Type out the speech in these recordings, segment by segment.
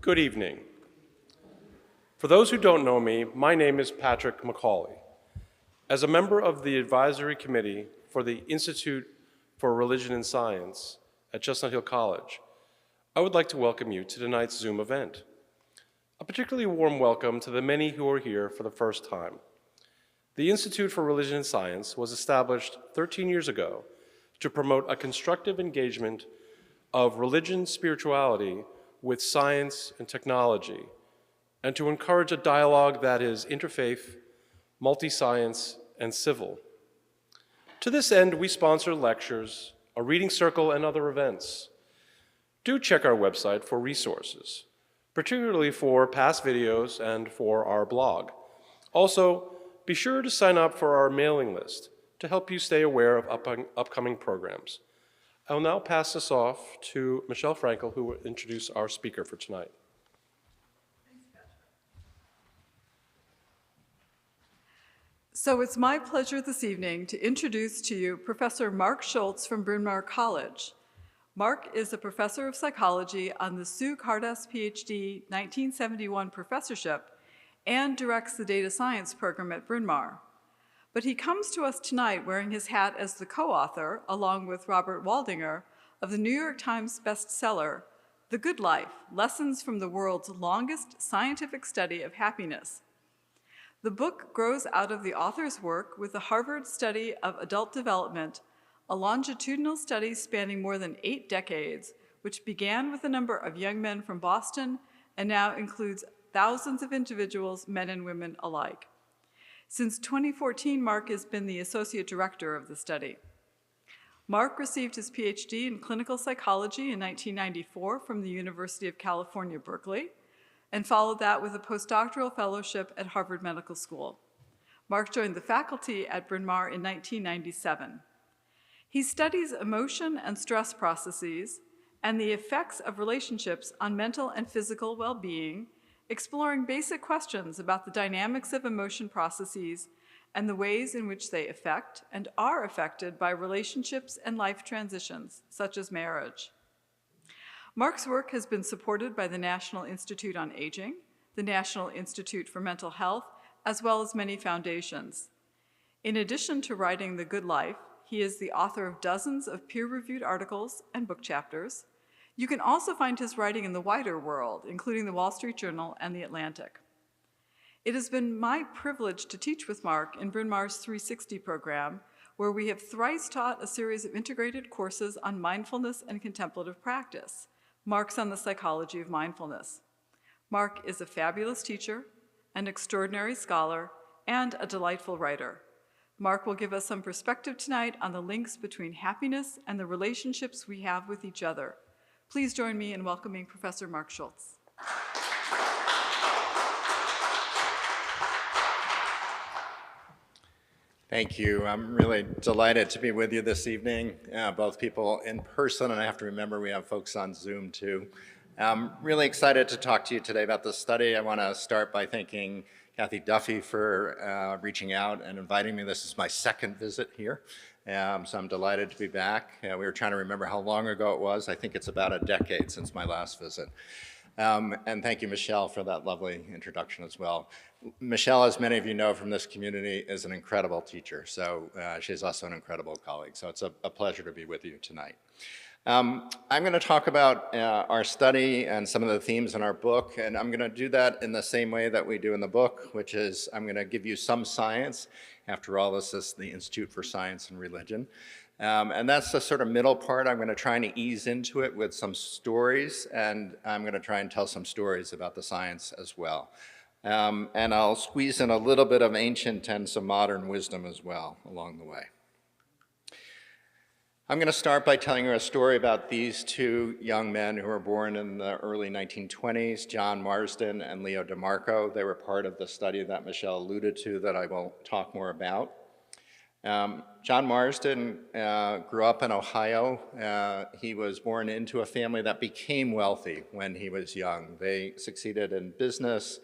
Good evening. For those who don't know me, my name is Patrick McCauley. As a member of the advisory committee for the Institute for Religion and Science at Chestnut Hill College, I would like to welcome you to tonight's Zoom event. A particularly warm welcome to the many who are here for the first time. The Institute for Religion and Science was established 13 years ago to promote a constructive engagement of religion, spirituality with science and technology, and to encourage a dialogue that is interfaith, multi-science, and civil. To this end, we sponsor lectures, a reading circle, and other events. Do check our website for resources, particularly for past videos and for our blog. Also, be sure to sign up for our mailing list to help you stay aware of upcoming programs. I will now pass this off to Michelle Frankel, who will introduce our speaker for tonight. So it's my pleasure this evening to introduce to you Professor Mark Schultz from Bryn Mawr College. Mark is a professor of psychology on the Sue Cardas PhD 1971 professorship and directs the data science program at Bryn Mawr. But he comes to us tonight wearing his hat as the co-author, along with Robert Waldinger, of the New York Times bestseller, The Good Life: Lessons from the World's Longest Scientific Study of Happiness. The book grows out of the author's work with the Harvard Study of Adult Development, a longitudinal study spanning more than 8 decades, which began with a number of young men from Boston and now includes thousands of individuals, men and women alike. Since 2014, Mark has been the associate director of the study. Mark received his PhD in clinical psychology in 1994 from the University of California, Berkeley, and followed that with a postdoctoral fellowship at Harvard Medical School. Mark joined the faculty at Bryn Mawr in 1997. He studies emotion and stress processes and the effects of relationships on mental and physical well-being, exploring basic questions about the dynamics of emotion processes and the ways in which they affect and are affected by relationships and life transitions, such as marriage. Mark's work has been supported by the National Institute on Aging, the National Institute for Mental Health, as well as many foundations. In addition to writing The Good Life, he is the author of dozens of peer-reviewed articles and book chapters. You can also find his writing in the wider world, including the Wall Street Journal and the Atlantic. It has been my privilege to teach with Mark in Bryn Mawr's 360 program, where we have thrice taught a series of integrated courses on mindfulness and contemplative practice, Marks on the Psychology of Mindfulness. Mark is a fabulous teacher, an extraordinary scholar, and a delightful writer. Mark will give us some perspective tonight on the links between happiness and the relationships we have with each other. Please join me in welcoming Professor Mark Schultz. Thank you. I'm really delighted to be with you this evening, both people in person, and I have to remember we have folks on Zoom too. I'm really excited to talk to you today about this study. I want to start by thanking Kathy Duffy for reaching out and inviting me. This is my second visit here. So I'm delighted to be back. We were trying to remember how long ago it was. I think it's about a decade since my last visit. And thank you, Michelle, for that lovely introduction as well. Michelle, as many of you know from this community, is an incredible teacher. So she's also an incredible colleague. So it's a pleasure to be with you tonight. I'm going to talk about our study and some of the themes in our book, and I'm going to do that in the same way that we do in the book, which is I'm going to give you some science. After all, this is the Institute for Science and Religion. And that's the sort of middle part. I'm going to try and ease into it with some stories, and I'm going to try and tell some stories about the science as well. And I'll squeeze in a little bit of ancient and some modern wisdom as well along the way. I'm going to start by telling you a story about these two young men who were born in the early 1920s, John Marsden and Leo DeMarco. They were part of the study that Michelle alluded to that I will talk more about. John Marsden grew up in Ohio. He was born into a family that became wealthy when he was young. They succeeded in business.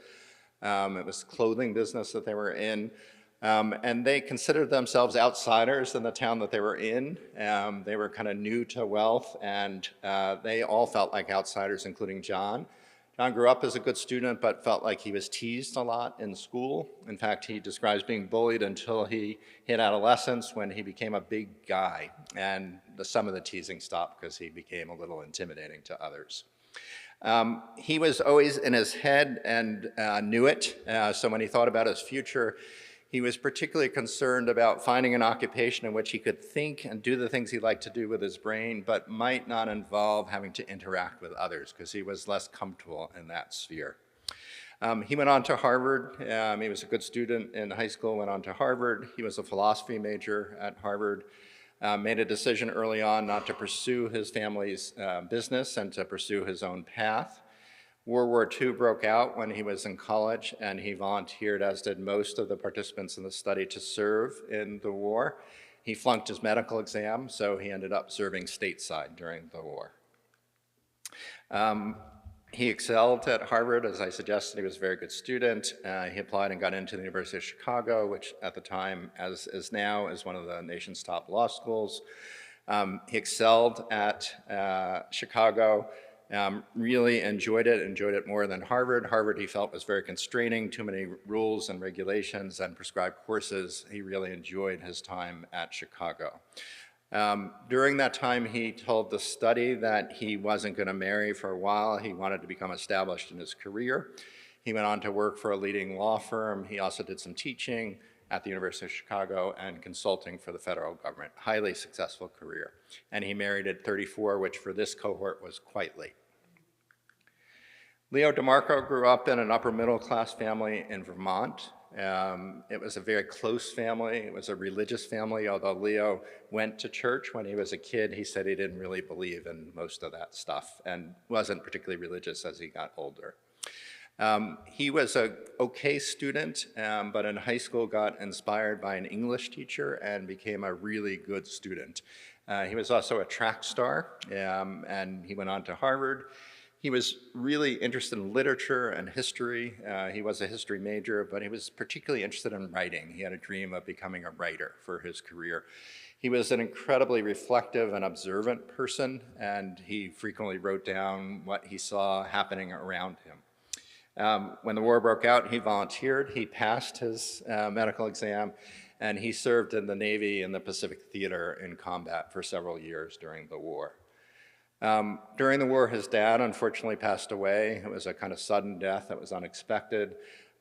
It was clothing business that they were in. And they considered themselves outsiders in the town that they were in. They were kind of new to wealth, and they all felt like outsiders, including John. John grew up as a good student, but felt like he was teased a lot in school. In fact, he describes being bullied until he hit adolescence when he became a big guy. And some of the teasing stopped because he became a little intimidating to others. He was always in his head and knew it. So when he thought about his future, he was particularly concerned about finding an occupation in which he could think and do the things he liked to do with his brain, but might not involve having to interact with others because he was less comfortable in that sphere. He went on to Harvard. He was a good student in high school, went on to Harvard. He was a philosophy major at Harvard. Made a decision early on not to pursue his family's business and to pursue his own path. World War II broke out when he was in college, and he volunteered, as did most of the participants in the study, to serve in the war. He flunked his medical exam, so he ended up serving stateside during the war. He excelled at Harvard. As I suggested, he was a very good student. He applied and got into the University of Chicago, which at the time, as is now, is one of the nation's top law schools. He excelled at Chicago. Really enjoyed it more than Harvard. Harvard he felt was very constraining, too many rules and regulations and prescribed courses. He really enjoyed his time at Chicago. During that time, he told the study that he wasn't going to marry for a while. He wanted to become established in his career. He went on to work for a leading law firm. He also did some teaching at the University of Chicago and consulting for the federal government. Highly successful career. And he married at 34, which for this cohort was quite late. Leo DeMarco grew up in an upper middle class family in Vermont. It was a very close family. It was a religious family, although Leo went to church when he was a kid. He said he didn't really believe in most of that stuff and wasn't particularly religious as he got older. He was an okay student, but in high school got inspired by an English teacher and became a really good student. He was also a track star, and he went on to Harvard. He was really interested in literature and history. He was a history major, but he was particularly interested in writing. He had a dream of becoming a writer for his career. He was an incredibly reflective and observant person, and he frequently wrote down what he saw happening around him. When the war broke out, he volunteered. He passed his medical exam, and he served in the Navy in the Pacific Theater in combat for several years during the war. During the war, his dad unfortunately passed away. It was a kind of sudden death that was unexpected.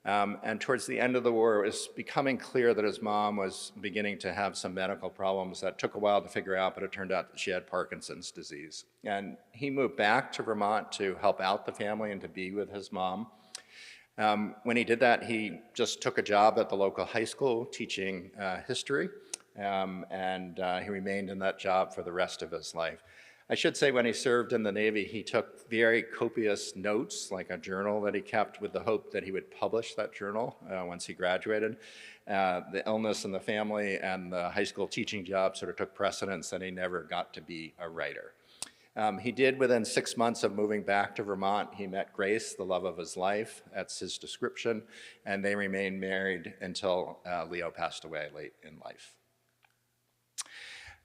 And towards the end of the war, it was becoming clear that his mom was beginning to have some medical problems that took a while to figure out, but it turned out that she had Parkinson's disease. And he moved back to Vermont to help out the family and to be with his mom. When he did that, he just took a job at the local high school teaching history, and he remained in that job for the rest of his life. I should say when he served in the Navy, he took very copious notes, like a journal that he kept with the hope that he would publish that journal once he graduated. The illness in the family and the high school teaching job sort of took precedence, and he never got to be a writer. He did, within 6 months of moving back to Vermont, he met Grace, the love of his life. That's his description. And they remained married until Leo passed away late in life.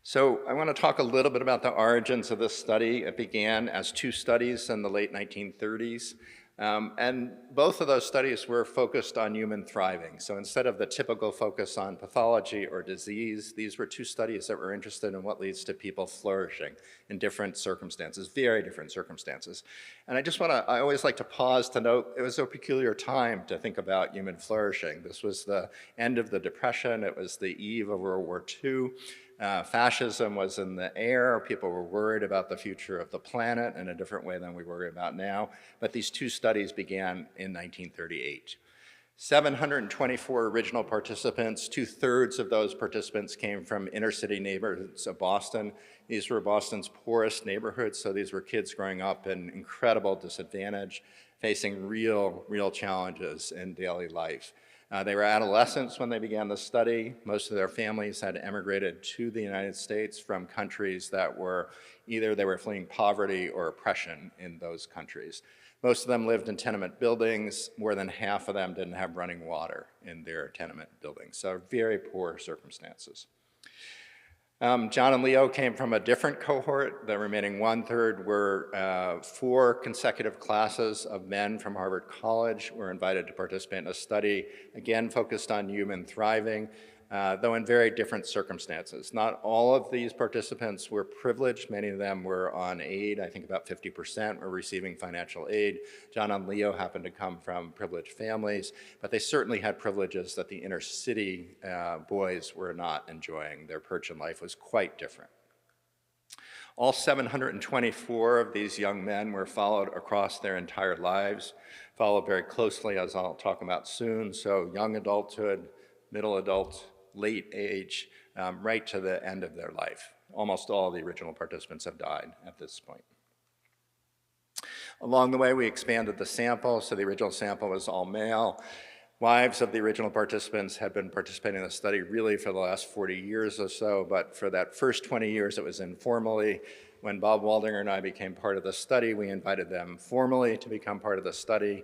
So I want to talk a little bit about the origins of this study. It began as 2 studies in the late 1930s. And both of those studies were focused on human thriving. So instead of the typical focus on pathology or disease, these were 2 studies that were interested in what leads to people flourishing in different circumstances, very different circumstances. And I always like to pause to note, it was a peculiar time to think about human flourishing. This was the end of the Depression. It was the eve of World War II. Fascism was in the air. People were worried about the future of the planet in a different way than we worry about now. But these 2 studies began in 1938. 724 original participants. 2/3 of those participants came from inner city neighborhoods of Boston. These were Boston's poorest neighborhoods, so these were kids growing up in incredible disadvantage, facing real challenges in daily life. They were adolescents when they began the study. Most of their families had emigrated to the United States from countries that were either they were fleeing poverty or oppression in those countries. Most of them lived in tenement buildings. More than half of them didn't have running water in their tenement buildings. So very poor circumstances. John and Leo came from a different cohort. The remaining 1/3 were 4 consecutive classes of men from Harvard College were invited to participate in a study, again focused on human thriving, though in very different circumstances. Not all of these participants were privileged. Many of them were on aid. I think about 50% were receiving financial aid. John and Leo happened to come from privileged families, but they certainly had privileges that the inner city boys were not enjoying. Their perch in life was quite different. All 724 of these young men were followed across their entire lives, followed very closely, as I'll talk about soon. So young adulthood, middle adult, late age, right to the end of their life. Almost all the original participants have died at this point. Along the way, we expanded the sample, so the original sample was all male. Wives of the original participants had been participating in the study really for the last 40 years or so, but for that first 20 years, it was informally. When Bob Waldinger and I became part of the study, we invited them formally to become part of the study.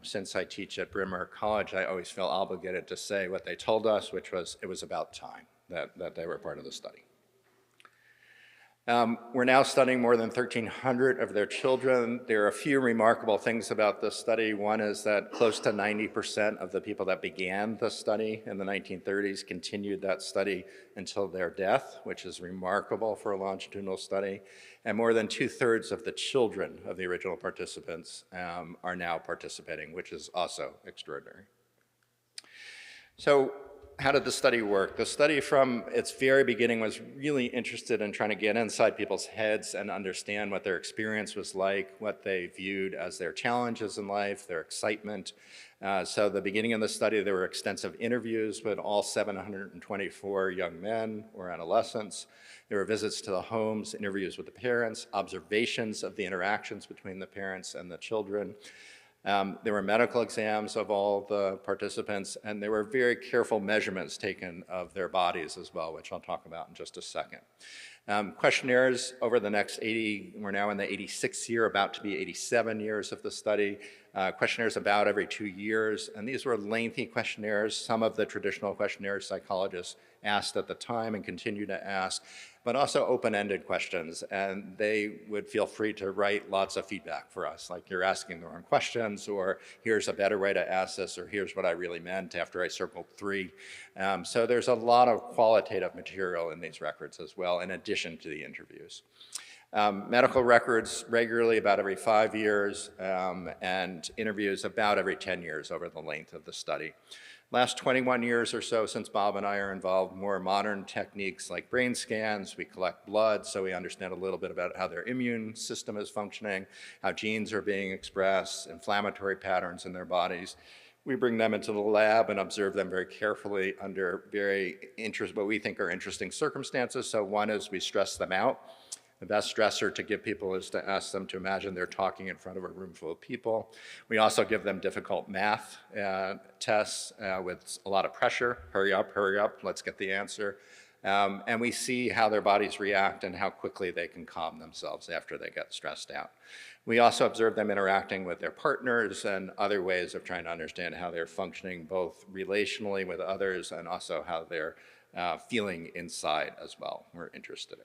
Since I teach at Bryn Mawr College, I always feel obligated to say what they told us, which was it was about time that they were part of the study. We're now studying more than 1,300 of their children. There are a few remarkable things about this study. One is that close to 90% of the people that began the study in the 1930s continued that study until their death, which is remarkable for a longitudinal study. And more than 2/3 of the children of the original participants are now participating, which is also extraordinary. So how did the study work? The study from its very beginning was really interested in trying to get inside people's heads and understand what their experience was like, what they viewed as their challenges in life, their excitement. So the beginning of the study, there were extensive interviews with all 724 young men or adolescents. There were visits to the homes, interviews with the parents, observations of the interactions between the parents and the children. There were medical exams of all the participants, and there were very careful measurements taken of their bodies as well, which I'll talk about in just a second. Questionnaires over the next 80, we're now in the 86th year, about to be 87 years of the study. Questionnaires about every 2 years, and these were lengthy questionnaires. Some of the traditional questionnaires psychologists asked at the time and continue to ask, but also open-ended questions, and they would feel free to write lots of feedback for us, like you're asking the wrong questions, or here's a better way to ask this, or here's what I really meant after I circled 3. So there's a lot of qualitative material in these records as well, in addition to the interviews. Medical records regularly about every 5 years, and interviews about every 10 years over the length of the study. Last 21 years or so since Bob and I are involved, more modern techniques like brain scans. We collect blood so we understand a little bit about how their immune system is functioning, how genes are being expressed, inflammatory patterns in their bodies. We bring them into the lab and observe them very carefully under what we think are interesting circumstances. So one is we stress them out. The best stressor to give people is to ask them to imagine they're talking in front of a room full of people. We also give them difficult math tests with a lot of pressure. Hurry up, let's get the answer. And we see how their bodies react and how quickly they can calm themselves after they get stressed out. We also observe them interacting with their partners and other ways of trying to understand how they're functioning both relationally with others and also how they're feeling inside as well. We're interested in.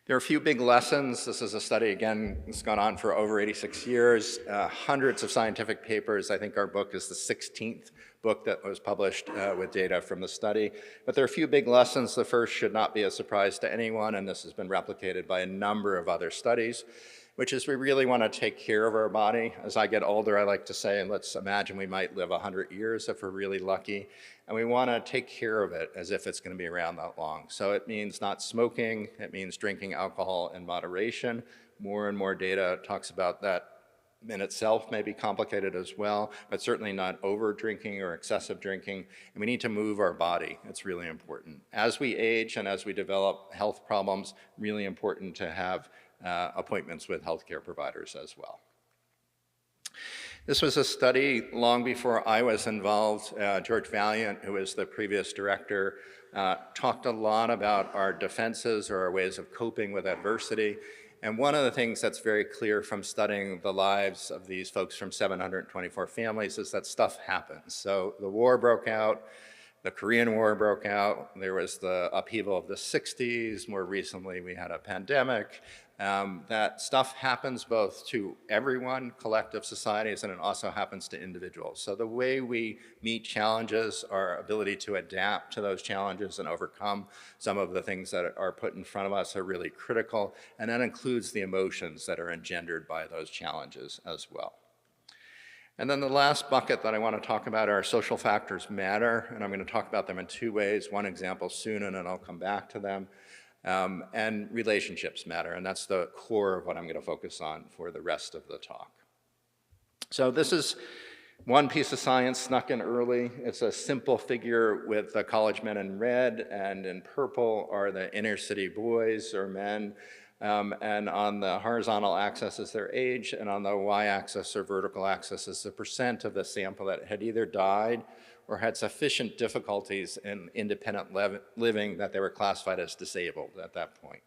There are a few big lessons. This is a study, again, it's gone on for over 86 years, hundreds of scientific papers. I think our book is the 16th book that was published with data from the study. But there are a few big lessons. The first should not be a surprise to anyone, and this has been replicated by a number of other studies, which is we really want to take care of our body. As I get older, I like to say, and let's imagine we might live 100 years if we're really lucky, and we want to take care of it as if it's going to be around that long. So it means not smoking, it means drinking alcohol in moderation. More and more data talks about that in itself may be complicated as well, but certainly not over drinking or excessive drinking. And we need to move our body. It's really important. As we age and as we develop health problems, really important to have appointments with healthcare providers as well. This was a study long before I was involved. George Valiant, who was the previous director, talked a lot about our defenses or our ways of coping with adversity. And one of the things that's very clear from studying the lives of these folks from 724 families is that stuff happens. So the war broke out. The Korean War broke out. There was the upheaval of the 60s. More recently, we had a pandemic. That stuff happens both to everyone, collective societies, and it also happens to individuals. So the way we meet challenges, our ability to adapt to those challenges and overcome some of the things that are put in front of us are really critical, and that includes the emotions that are engendered by those challenges as well. And then the last bucket that I want to talk about are social factors matter, and I'm going to talk about them in two ways. One example soon, and then I'll come back to them. And relationships matter, and that's the core of what I'm going to focus on for the rest of the talk. So this is one piece of science snuck in early. It's a simple figure with the college men in red, and in purple are the inner city boys or men. And on the horizontal axis is their age, and on the y-axis or vertical axis is the percent of the sample that had either died or had sufficient difficulties in independent living that they were classified as disabled at that point.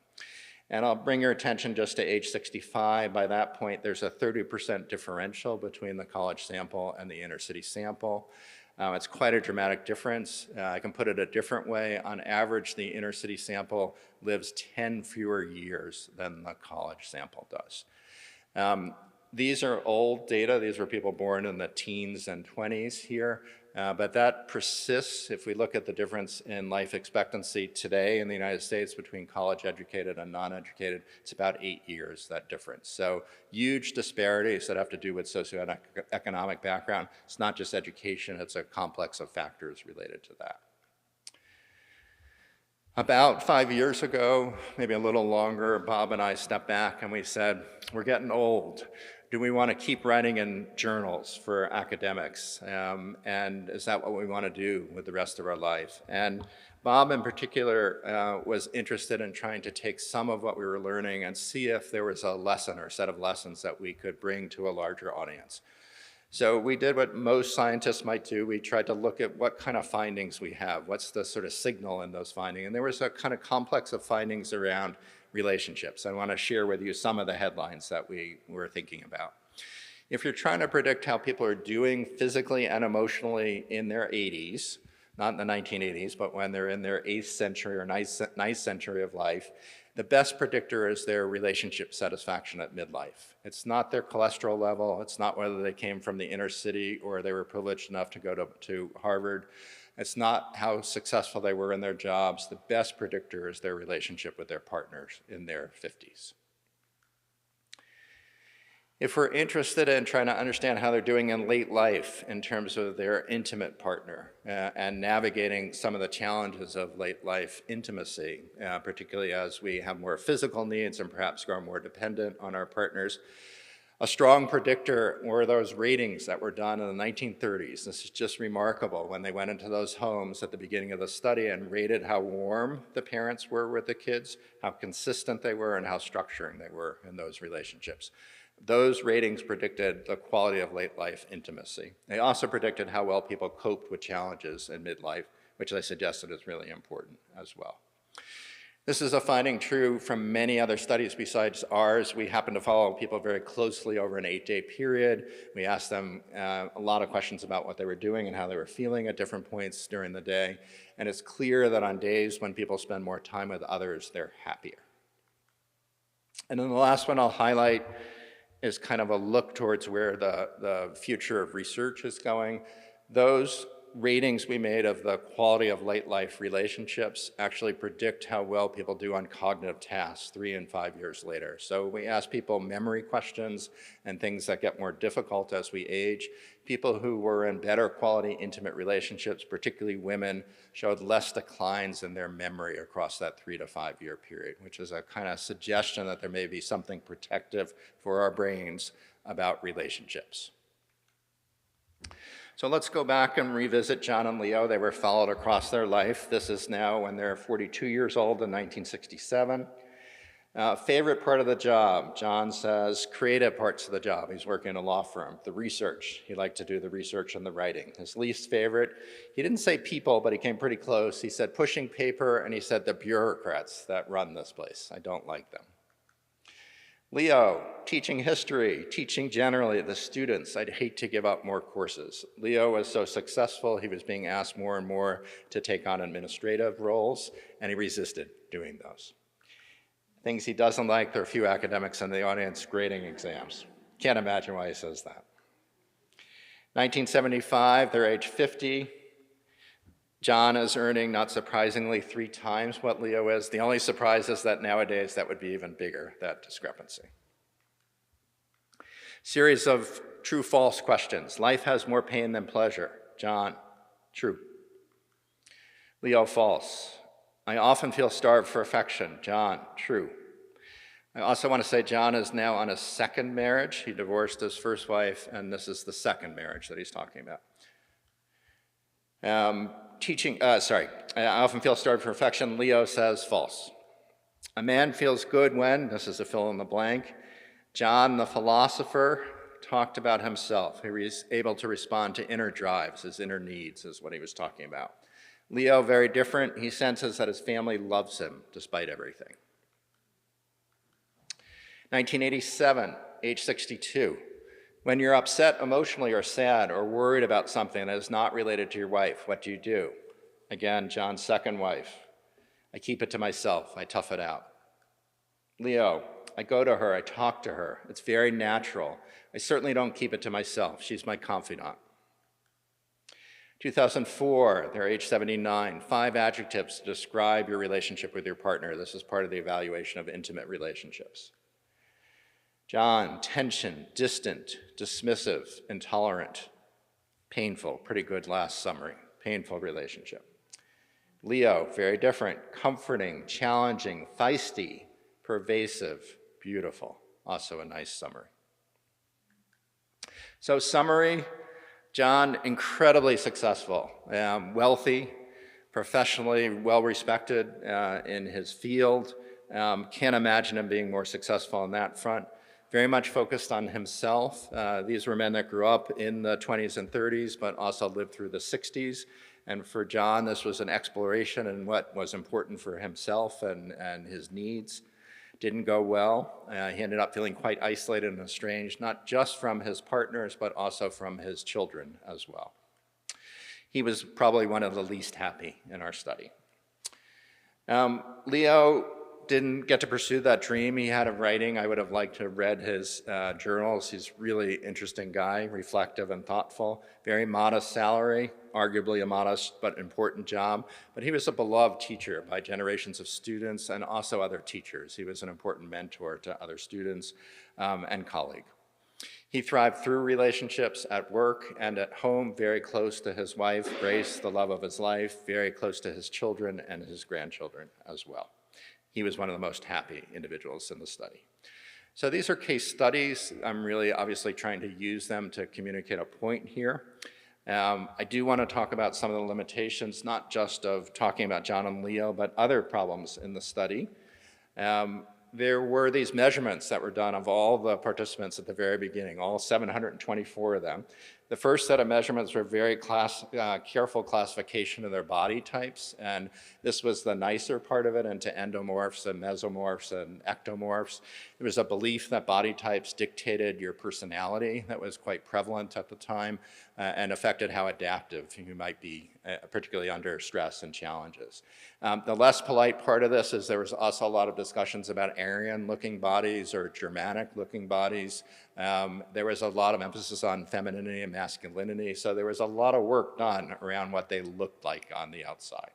And I'll bring your attention just to age 65. By that point, there's a 30% differential between the college sample and the inner city sample. It's quite a dramatic difference. I can put it a different way. On average, the inner city sample lives 10 fewer years than the college sample does. These are old data. These were people born in the teens and 20s here. But that persists if we look at the difference in life expectancy today in the United States between college educated and non-educated. It's about 8 years, that difference. So huge disparities that have to do with socioeconomic background. It's not just education, it's a complex of factors related to that. About 5 years ago, maybe a little longer, Bob and I stepped back and we said, we're getting old. Do we want to keep writing in journals for academics? And is that what we want to do with the rest of our life? And Bob in particular was interested in trying to take some of what we were learning and see if there was a lesson or set of lessons that we could bring to a larger audience. So we did what most scientists might do. We tried to look at what kind of findings we have. What's the sort of signal in those findings? And there was a kind of complex of findings around relationships. I want to share with you some of the headlines that we were thinking about. If you're trying to predict how people are doing physically and emotionally in their 80s, not in the 1980s, but when they're in their 8th century or 9th century of life, the best predictor is their relationship satisfaction at midlife. It's not their cholesterol level. It's not whether they came from the inner city or they were privileged enough to go to Harvard. It's not how successful they were in their jobs. The best predictor is their relationship with their partners in their 50s. If we're interested in trying to understand how they're doing in late life in terms of their intimate partner and navigating some of the challenges of late life intimacy, particularly as we have more physical needs and perhaps grow more dependent on our partners, a strong predictor were those ratings that were done in the 1930s. This is just remarkable when they went into those homes at the beginning of the study and rated how warm the parents were with the kids, how consistent they were, and how structuring they were in those relationships. Those ratings predicted the quality of late life intimacy. They also predicted how well people coped with challenges in midlife, which I suggested is really important as well. This is a finding true from many other studies besides ours. We happen to follow people very closely over an 8-day period. We asked them a lot of questions about what they were doing and how they were feeling at different points during the day. And it's clear that on days when people spend more time with others, they're happier. And then the last one I'll highlight is kind of a look towards where the future of research is going. Those ratings we made of the quality of late life relationships actually predict how well people do on cognitive tasks 3 and 5 years later. So we ask people memory questions and things that get more difficult as we age. People who were in better quality intimate relationships, particularly women, showed less declines in their memory across that 3 to 5 year period, which is a kind of suggestion that there may be something protective for our brains about relationships. So let's go back and revisit John and Leo. They were followed across their life. This is now when they're 42 years old in 1967. Favorite part of the job, John says, creative parts of the job. He's working in a law firm. The research, he liked to do the research and the writing. His least favorite, he didn't say people, but he came pretty close. He said pushing paper, and he said the bureaucrats that run this place. I don't like them. Leo, teaching history, teaching generally the students. I'd hate to give up more courses. Leo was so successful, he was being asked more and more to take on administrative roles, and he resisted doing those. Things he doesn't like, there are a few academics in the audience grading exams. Can't imagine why he says that. 1975, they're age 50. John is earning, not surprisingly, 3 times what Leo is. The only surprise is that nowadays that would be even bigger, that discrepancy. Series of true-false questions. Life has more pain than pleasure. John, true. Leo, false. I often feel starved for affection. John, true. I also want to say John is now on a second marriage. He divorced his first wife, and this is the second marriage that he's talking about. I often feel starved for affection. Leo says false. A man feels good when, this is a fill in the blank. John, the philosopher, talked about himself. He was able to respond to inner drives, his inner needs is what he was talking about. Leo, very different. He senses that his family loves him despite everything. 1987, age 62. When you're upset emotionally or sad or worried about something that is not related to your wife, what do you do? Again, John's second wife. I keep it to myself. I tough it out. Leo, I go to her. I talk to her. It's very natural. I certainly don't keep it to myself. She's my confidant. 2004, they're age 79. 5 adjectives to describe your relationship with your partner. This is part of the evaluation of intimate relationships. John, tension, distant, dismissive, intolerant, painful, pretty good last summary, painful relationship. Leo, very different, comforting, challenging, feisty, pervasive, beautiful, also a nice summary. So summary, John, incredibly successful, wealthy, professionally well-respected in his field. Can't imagine him being more successful on that front. Very much focused on himself. These were men that grew up in the 20s and 30s, but also lived through the 60s. And for John, this was an exploration in what was important for himself and his needs. Didn't go well. He ended up feeling quite isolated and estranged, not just from his partners, but also from his children as well. He was probably one of the least happy in our study. Leo didn't get to pursue that dream he had of writing. I would have liked to have read his journals. He's a really interesting guy, reflective and thoughtful. Very modest salary, arguably a modest but important job. But he was a beloved teacher by generations of students and also other teachers. He was an important mentor to other students and colleagues. He thrived through relationships at work and at home, very close to his wife, Grace, the love of his life, very close to his children and his grandchildren as well. He was one of the most happy individuals in the study. So these are case studies. I'm really obviously trying to use them to communicate a point here. I do want to talk about some of the limitations, not just of talking about John and Leo, but other problems in the study. There were these measurements that were done of all the participants at the very beginning, all 724 of them. The first set of measurements were very careful classification of their body types, and this was the nicer part of it into endomorphs and mesomorphs and ectomorphs. There was a belief that body types dictated your personality that was quite prevalent at the time and affected how adaptive you might be, particularly under stress and challenges. The less polite part of this is there was also a lot of discussions about Aryan-looking bodies or Germanic-looking bodies. There was a lot of emphasis on femininity and masculinity, so there was a lot of work done around what they looked like on the outside.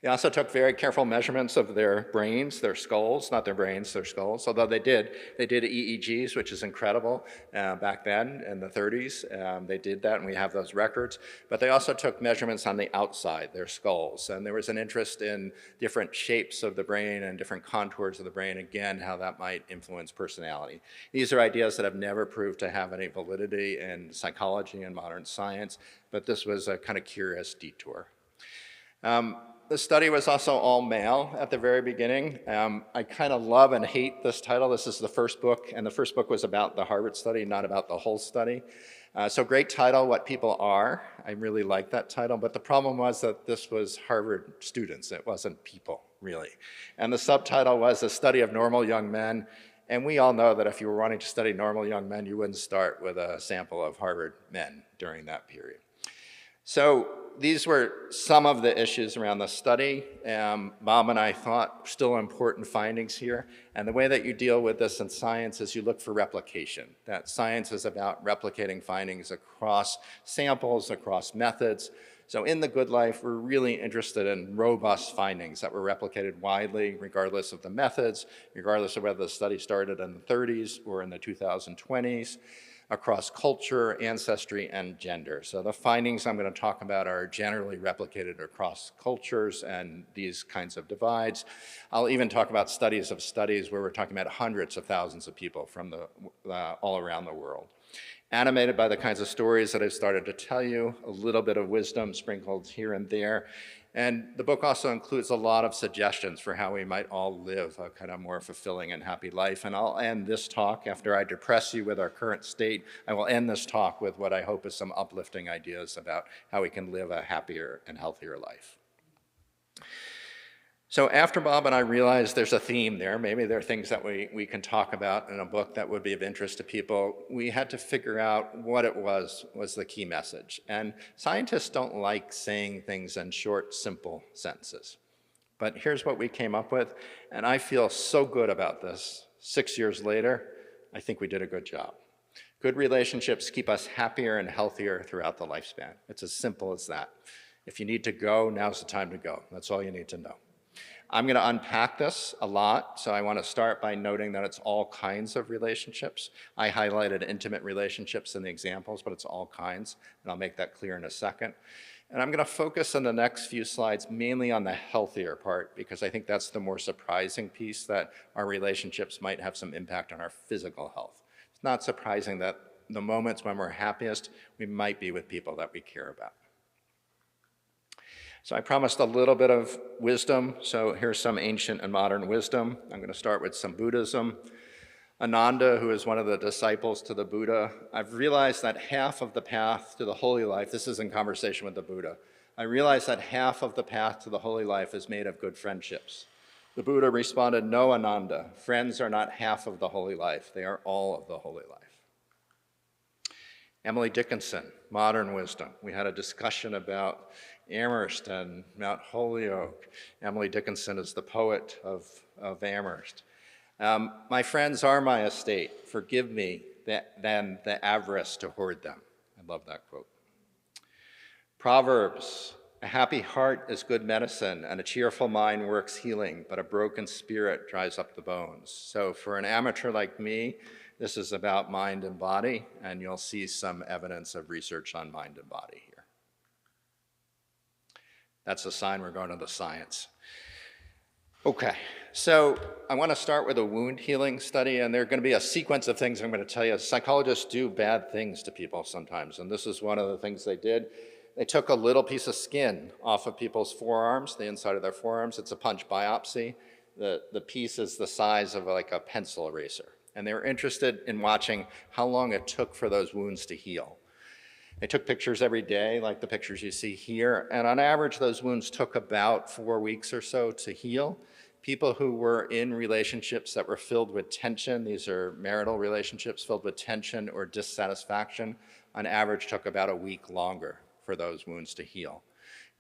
They also took very careful measurements of their brains, their skulls, not their brains, their skulls, although they did EEGs, which is incredible back then in the 30s. They did that, and we have those records. But they also took measurements on the outside, their skulls, and there was an interest in different shapes of the brain and different contours of the brain, again, how that might influence personality. These are ideas that have never proved to have any validity in psychology and modern science, but this was a kind of curious detour. The study was also all male at the very beginning. I kind of love and hate this title. This is the first book, and the first book was about the Harvard study, not about the whole study. So great title, What People Are. I really like that title, but the problem was that this was Harvard students. It wasn't people. really. And the subtitle was A Study of Normal Young Men. And we all know that if you were wanting to study normal young men, you wouldn't start with a sample of Harvard men during that period. So these were some of the issues around the study. Bob and I thought still important findings here. And the way that you deal with this in science is you look for replication. That science is about replicating findings across samples, across methods. So in the Good Life, we're really interested in robust findings that were replicated widely, regardless of the methods, regardless of whether the study started in the 30s or in the 2020s, across culture, ancestry, and gender. So the findings I'm going to talk about are generally replicated across cultures and these kinds of divides. I'll even talk about studies of studies where we're talking about hundreds of thousands of people from all around the world. Animated by the kinds of stories that I've started to tell you, a little bit of wisdom sprinkled here and there. And the book also includes a lot of suggestions for how we might all live a kind of more fulfilling and happy life. And I'll end this talk, after I depress you with our current state, I will end this talk with what I hope is some uplifting ideas about how we can live a happier and healthier life. So after Bob and I realized there's a theme there, maybe there are things that we can talk about in a book that would be of interest to people, we had to figure out what it was the key message. And scientists don't like saying things in short, simple sentences. But here's what we came up with, and I feel so good about this. 6 years later, I think we did a good job. Good relationships keep us happier and healthier throughout the lifespan. It's as simple as that. If you need to go, now's the time to go. That's all you need to know. I'm going to unpack this a lot, so I want to start by noting that it's all kinds of relationships. I highlighted intimate relationships in the examples, but it's all kinds, and I'll make that clear in a second. And I'm going to focus in the next few slides mainly on the healthier part, because I think that's the more surprising piece, that our relationships might have some impact on our physical health. It's not surprising that the moments when we're happiest, we might be with people that we care about. So I promised a little bit of wisdom, so here's some ancient and modern wisdom. I'm going to start with some Buddhism. Ananda, who is one of the disciples to the Buddha, I've realized that half of the path to the holy life, this is in conversation with the Buddha, I realized that half of the path to the holy life is made of good friendships. The Buddha responded, no, Ananda, friends are not half of the holy life, they are all of the holy life. Emily Dickinson, modern wisdom. We had a discussion about Amherst and Mount Holyoke. Emily Dickinson is the poet of Amherst. My friends are my estate. Forgive me than the avarice to hoard them. I love that quote. Proverbs, a happy heart is good medicine, and a cheerful mind works healing, but a broken spirit dries up the bones. So for an amateur like me, this is about mind and body, and you'll see some evidence of research on mind and body here. That's a sign we're going to the science. Okay, so I want to start with a wound healing study, and there are going to be a sequence of things I'm going to tell you. Psychologists do bad things to people sometimes, and this is one of the things they did. They took a little piece of skin off of people's forearms, the inside of their forearms. It's a punch biopsy. The piece is the size of like a pencil eraser. And they were interested in watching how long it took for those wounds to heal. They took pictures every day, like the pictures you see here, and on average, those wounds took about 4 weeks or so to heal. People who were in relationships that were filled with tension, these are marital relationships filled with tension or dissatisfaction, on average took about a week longer for those wounds to heal.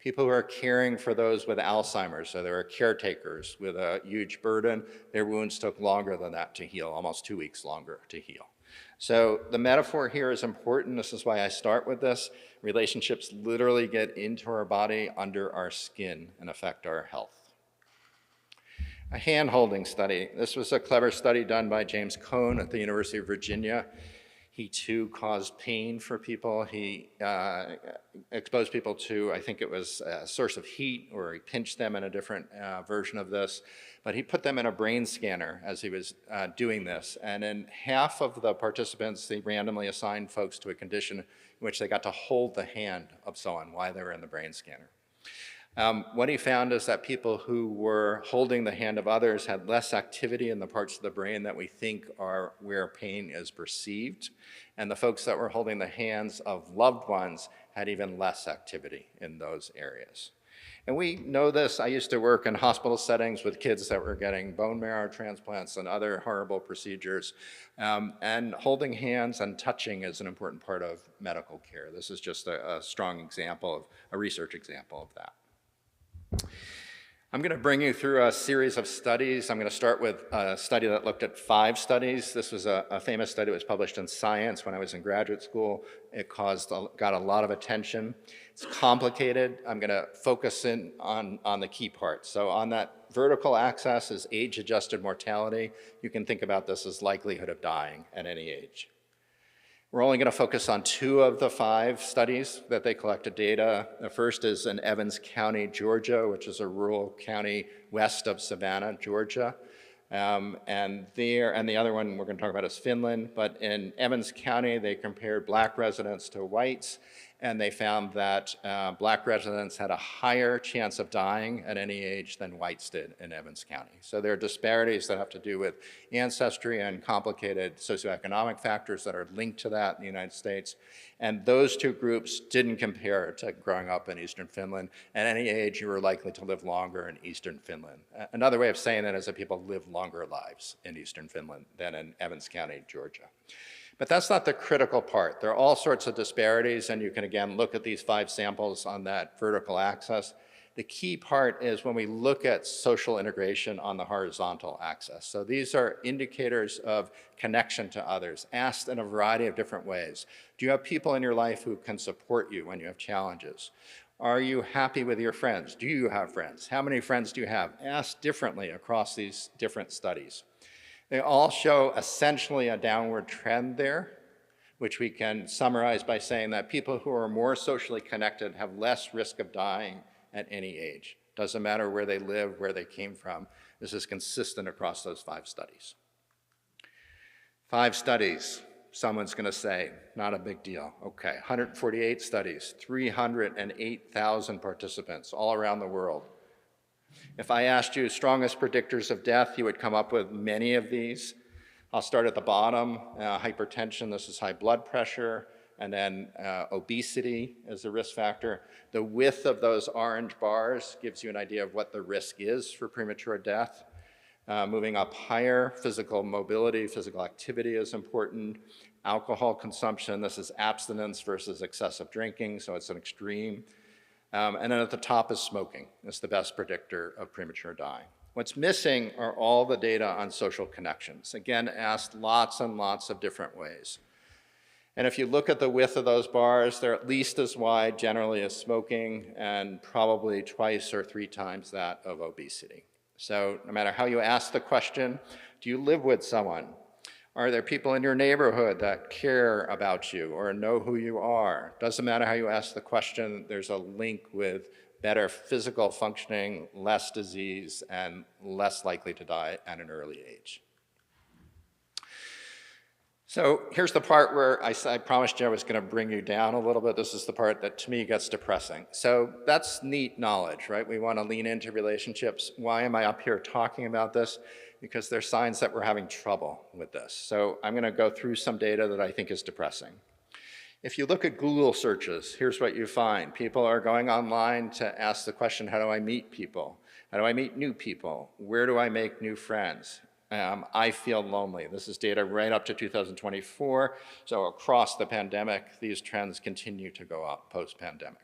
People who are caring for those with Alzheimer's, so they were caretakers with a huge burden, their wounds took longer than that to heal, almost 2 weeks longer to heal. So the metaphor here is important. This is why I start with this. Relationships literally get into our body, under our skin, and affect our health. A hand-holding study. This was a clever study done by James Cone at the University of Virginia. He too caused pain for people. He exposed people to, I think it was a source of heat, or he pinched them in a different version of this. But he put them in a brain scanner as he was doing this. And in half of the participants, they randomly assigned folks to a condition in which they got to hold the hand of someone while they were in the brain scanner. What he found is that people who were holding the hand of others had less activity in the parts of the brain that we think are where pain is perceived. And the folks that were holding the hands of loved ones had even less activity in those areas. And we know this. I used to work in hospital settings with kids that were getting bone marrow transplants and other horrible procedures. And holding hands and touching is an important part of medical care. This is just a strong example, a research example of that. I'm going to bring you through a series of studies. I'm going to start with a study that looked at 5 studies. This was a famous study that was published in Science when I was in graduate school. It got a lot of attention. It's complicated. I'm going to focus in on the key parts. So on that vertical axis is age-adjusted mortality. You can think about this as likelihood of dying at any age. We're only going to focus on 2 of the 5 studies that they collected data. The first is in Evans County, Georgia, which is a rural county west of Savannah, Georgia. And the other one we're going to talk about is Finland. But in Evans County, they compared Black residents to whites, and they found that Black residents had a higher chance of dying at any age than whites did in Evans County. So there are disparities that have to do with ancestry and complicated socioeconomic factors that are linked to that in the United States. And those 2 groups didn't compare to growing up in Eastern Finland. At any age, you were likely to live longer in Eastern Finland. Another way of saying that is that people live longer lives in Eastern Finland than in Evans County, Georgia. But that's not the critical part. There are all sorts of disparities, and you can again look at these 5 samples on that vertical axis. The key part is when we look at social integration on the horizontal axis. So these are indicators of connection to others, asked in a variety of different ways. Do you have people in your life who can support you when you have challenges? Are you happy with your friends? Do you have friends? How many friends do you have? Asked differently across these different studies. They all show essentially a downward trend there, which we can summarize by saying that people who are more socially connected have less risk of dying at any age. Doesn't matter where they live, where they came from. This is consistent across those 5 studies. 5 studies, someone's going to say, not a big deal. Okay, 148 studies, 308,000 participants all around the world. If I asked you strongest predictors of death, you would come up with many of these. I'll start at the bottom, hypertension, this is high blood pressure, and then obesity is a risk factor. The width of those orange bars gives you an idea of what the risk is for premature death. Moving up higher, physical mobility, physical activity is important. Alcohol consumption, this is abstinence versus excessive drinking, so it's an extreme. And then at the top is smoking. It's the best predictor of premature dying. What's missing are all the data on social connections. Again, asked lots and lots of different ways. And if you look at the width of those bars, they're at least as wide generally as smoking and probably twice or 3 times that of obesity. So no matter how you ask the question, do you live with someone? Are there people in your neighborhood that care about you or know who you are? Doesn't matter how you ask the question, there's a link with better physical functioning, less disease, and less likely to die at an early age. So here's the part where I promised you I was going to bring you down a little bit. This is the part that to me gets depressing. So that's neat knowledge, right? We want to lean into relationships. Why am I up here talking about this? Because there's signs that we're having trouble with this. So I'm going to go through some data that I think is depressing. If you look at Google searches, here's what you find. People are going online to ask the question, how do I meet people? How do I meet new people? Where do I make new friends? I feel lonely. This is data right up to 2024. So across the pandemic, these trends continue to go up post-pandemic.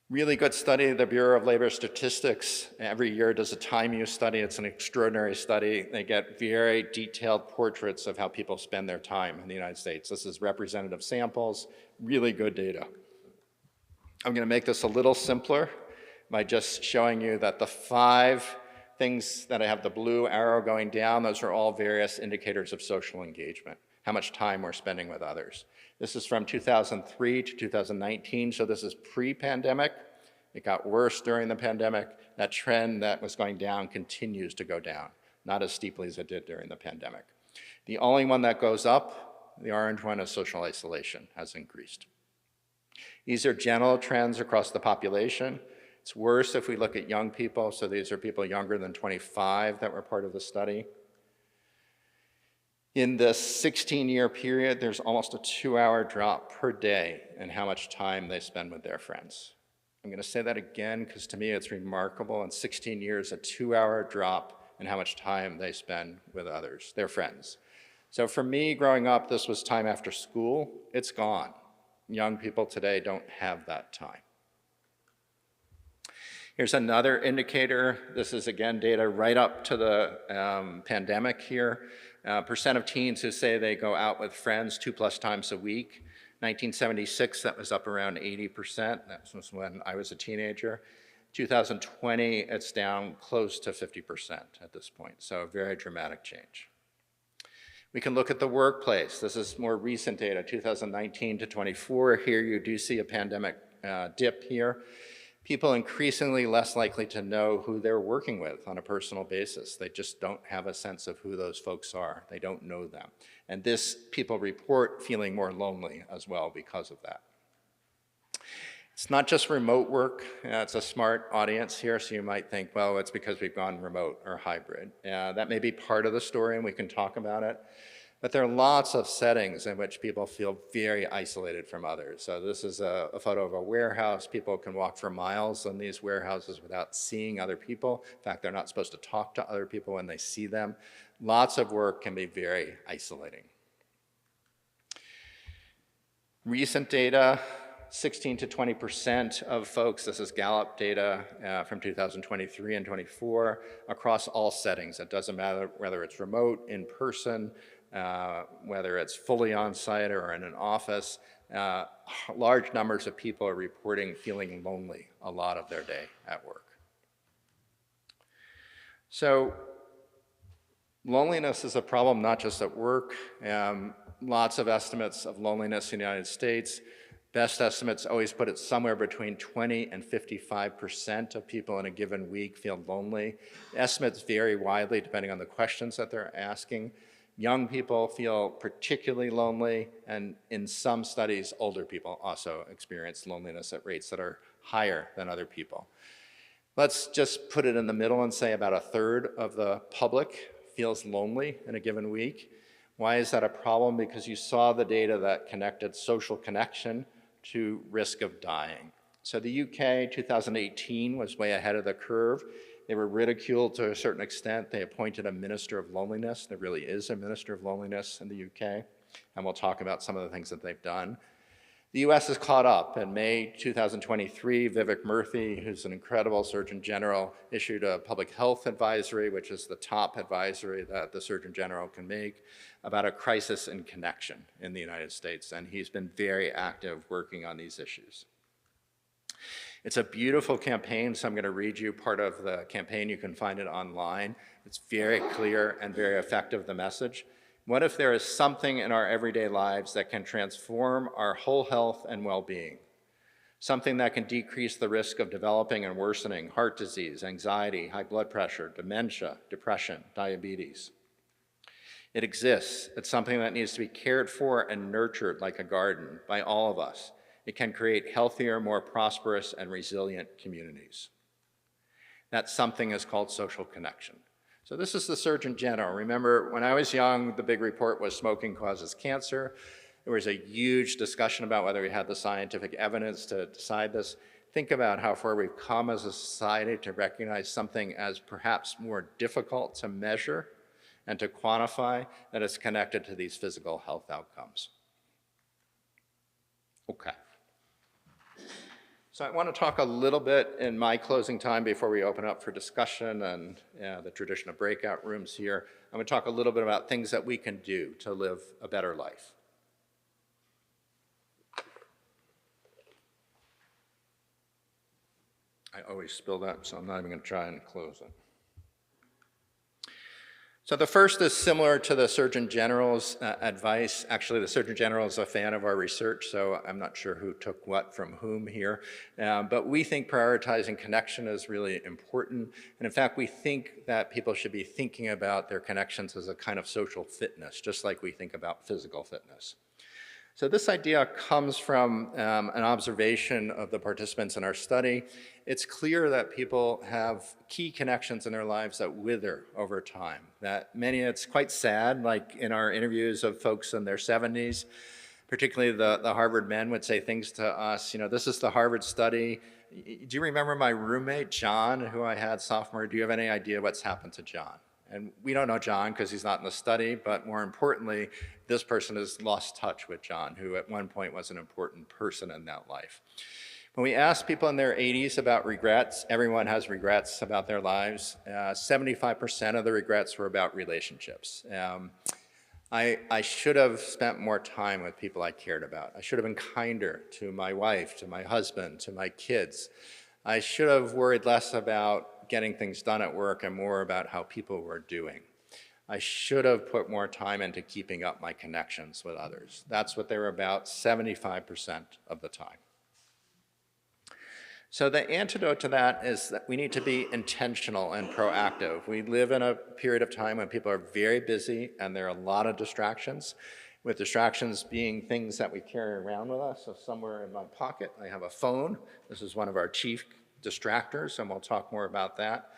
Really good study. The Bureau of Labor Statistics every year does a time use study. It's an extraordinary study. They get very detailed portraits of how people spend their time in the United States. This is representative samples, really good data. I'm going to make this a little simpler by just showing you that the 5 things that I have the blue arrow going down, those are all various indicators of social engagement, how much time we're spending with others. This is from 2003 to 2019, so this is pre-pandemic. It got worse during the pandemic. That trend that was going down continues to go down, not as steeply as it did during the pandemic. The only one that goes up, the orange one, is social isolation, has increased. These are general trends across the population. It's worse if we look at young people, so these are people younger than 25 that were part of the study. In this 16-year period, there's almost a 2-hour drop per day in how much time they spend with their friends. I'm going to say that again because to me it's remarkable. In 16 years, a 2-hour drop in how much time they spend with others, their friends. So for me, growing up, this was time after school. It's gone. Young people today don't have that time. Here's another indicator. This is, again, data right up to the pandemic here. Percent of teens who say they go out with friends 2+ times a week. 1976, that was up around 80%. That was when I was a teenager. 2020, it's down close to 50% at this point, so a very dramatic change. We can look at the workplace. This is more recent data, 2019 to 24. Here you do see a pandemic dip here. People increasingly less likely to know who they're working with on a personal basis. They just don't have a sense of who those folks are. They don't know them. And this, people report feeling more lonely as well because of that. It's not just remote work. It's a smart audience here, so you might think, well, it's because we've gone remote or hybrid. That may be part of the story, and we can talk about it. But there are lots of settings in which people feel very isolated from others. So this is a photo of a warehouse. People can walk for miles in these warehouses without seeing other people. In fact, they're not supposed to talk to other people when they see them. Lots of work can be very isolating. Recent data, 16 to 20% of folks, this is Gallup data from 2023 and 24, across all settings. It doesn't matter whether it's remote, in person, whether it's fully on-site or in an office. Large numbers of people are reporting feeling lonely a lot of their day at work. So loneliness is a problem not just at work. Lots of estimates of loneliness in the United States. Best estimates always put it somewhere between 20 and 55% of people in a given week feel lonely. Estimates vary widely depending on the questions that they're asking. Young people feel particularly lonely, and in some studies, older people also experience loneliness at rates that are higher than other people. Let's just put it in the middle and say about 1/3 of the public feels lonely in a given week. Why is that a problem? Because you saw the data that connected social connection to risk of dying. So the UK, 2018, was way ahead of the curve. They were ridiculed to a certain extent. They appointed a minister of loneliness. There really is a minister of loneliness in the UK, and we'll talk about some of the things that they've done. The US has caught up. In May 2023, Vivek Murthy, who's an incredible Surgeon General, issued a public health advisory, which is the top advisory that the Surgeon General can make, about a crisis in connection in the United States, and he's been very active working on these issues. It's a beautiful campaign, so I'm going to read you part of the campaign. You can find it online. It's very clear and very effective, the message. What if there is something in our everyday lives that can transform our whole health and well-being? Something that can decrease the risk of developing and worsening heart disease, anxiety, high blood pressure, dementia, depression, diabetes. It exists. It's something that needs to be cared for and nurtured like a garden by all of us. It can create healthier, more prosperous, and resilient communities. That something is called social connection. So this is the Surgeon General. Remember, when I was young, the big report was smoking causes cancer. There was a huge discussion about whether we had the scientific evidence to decide this. Think about how far we've come as a society to recognize something as perhaps more difficult to measure and to quantify that is connected to these physical health outcomes. Okay. So I want to talk a little bit in my closing time before we open up for discussion and the tradition of breakout rooms here. I'm going to talk a little bit about things that we can do to live a better life. I always spill that, so I'm not even going to try and close it. So the first is similar to the Surgeon General's advice. Actually, the Surgeon General is a fan of our research, so I'm not sure who took what from whom here. But we think prioritizing connection is really important. And in fact, we think that people should be thinking about their connections as a kind of social fitness, just like we think about physical fitness. So this idea comes from an observation of the participants in our study. It's clear that people have key connections in their lives that wither over time. That many, it's quite sad, like in our interviews of folks in their 70s, particularly the Harvard men would say things to us, you know, this is the Harvard study, Do you remember my roommate, John, who I had sophomore? Do you have any idea what's happened to John? And we don't know John because he's not in the study, but more importantly, this person has lost touch with John, who at one point was an important person in that life. When we ask people in their 80s about regrets, everyone has regrets about their lives. 75% of the regrets were about relationships. I should have spent more time with people I cared about. I should have been kinder to my wife, to my husband, to my kids. I should have worried less about getting things done at work and more about how people were doing. I should have put more time into keeping up my connections with others. That's what they were about 75% of the time. So the antidote to that is that we need to be intentional and proactive. We live in a period of time when people are very busy and there are a lot of distractions, with distractions being things that we carry around with us. So somewhere in my pocket, I have a phone. This is one of our chief distractors, and we'll talk more about that.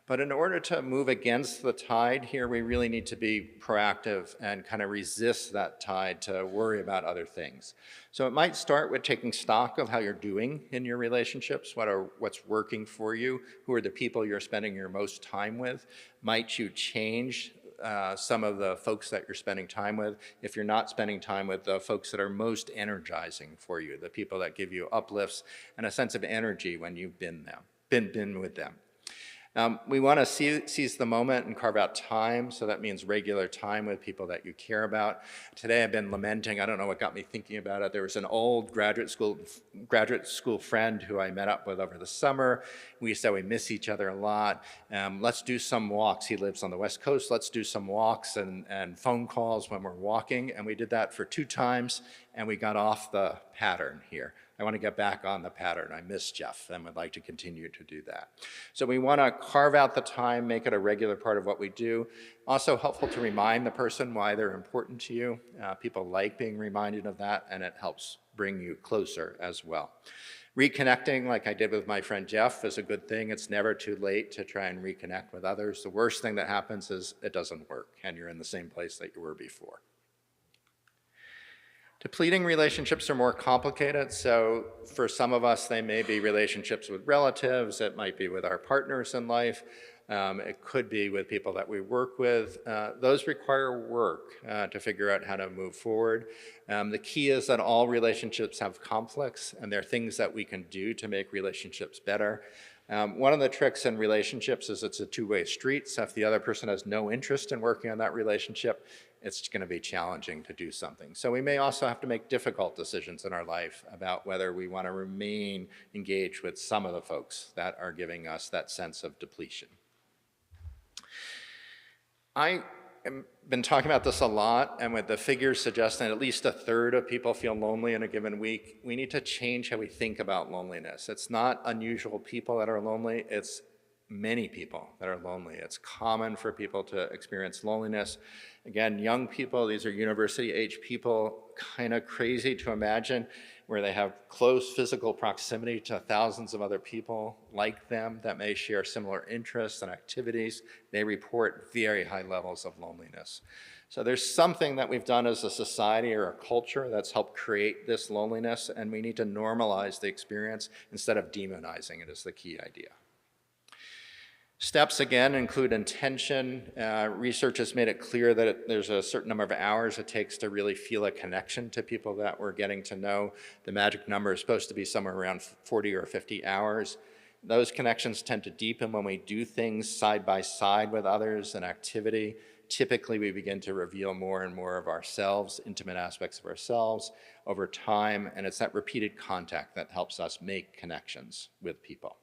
But in order to move against the tide here, we really need to be proactive and kind of resist that tide to worry about other things. So it might start with taking stock of how you're doing in your relationships, what's working for you, who are the people you're spending your most time with. Might you change some of the folks that you're spending time with if you're not spending time with the folks that are most energizing for you, the people that give you uplifts and a sense of energy when you've been with them. We want to seize the moment and carve out time, so that means regular time with people that you care about. Today I've been lamenting, I don't know what got me thinking about it. There was an old graduate school friend who I met up with over the summer. We said we miss each other a lot. Let's do some walks. He lives on the West Coast. Let's do some walks and phone calls when we're walking. And we did that for 2 times, and we got off the pattern here. I want to get back on the pattern. I miss Jeff and would like to continue to do that. So we want to carve out the time, make it a regular part of what we do. Also helpful to remind the person why they're important to you. People like being reminded of that, and it helps bring you closer as well. Reconnecting, like I did with my friend Jeff, is a good thing. It's never too late to try and reconnect with others. The worst thing that happens is it doesn't work, and you're in the same place that you were before. Depleting relationships are more complicated, so for some of us, they may be relationships with relatives, it might be with our partners in life, it could be with people that we work with. Those require work to figure out how to move forward. The key is that all relationships have conflicts, and there are things that we can do to make relationships better. One of the tricks in relationships is it's a two-way street, so if the other person has no interest in working on that relationship, it's going to be challenging to do something. So we may also have to make difficult decisions in our life about whether we want to remain engaged with some of the folks that are giving us that sense of depletion. I have been talking about this a lot, and with the figures suggesting at least 1/3 of people feel lonely in a given week, we need to change how we think about loneliness. It's not unusual people that are lonely, it's many people that are lonely. It's common for people to experience loneliness. Again, young people, these are university-age people, kind of crazy to imagine, where they have close physical proximity to thousands of other people like them that may share similar interests and activities. They report very high levels of loneliness. So there's something that we've done as a society or a culture that's helped create this loneliness, and we need to normalize the experience instead of demonizing it is the key idea. Steps, again, include intention. Research has made it clear that there's a certain number of hours it takes to really feel a connection to people that we're getting to know. The magic number is supposed to be somewhere around 40 or 50 hours. Those connections tend to deepen when we do things side by side with others in activity. Typically, we begin to reveal more and more of ourselves, intimate aspects of ourselves over time, and it's that repeated contact that helps us make connections with people.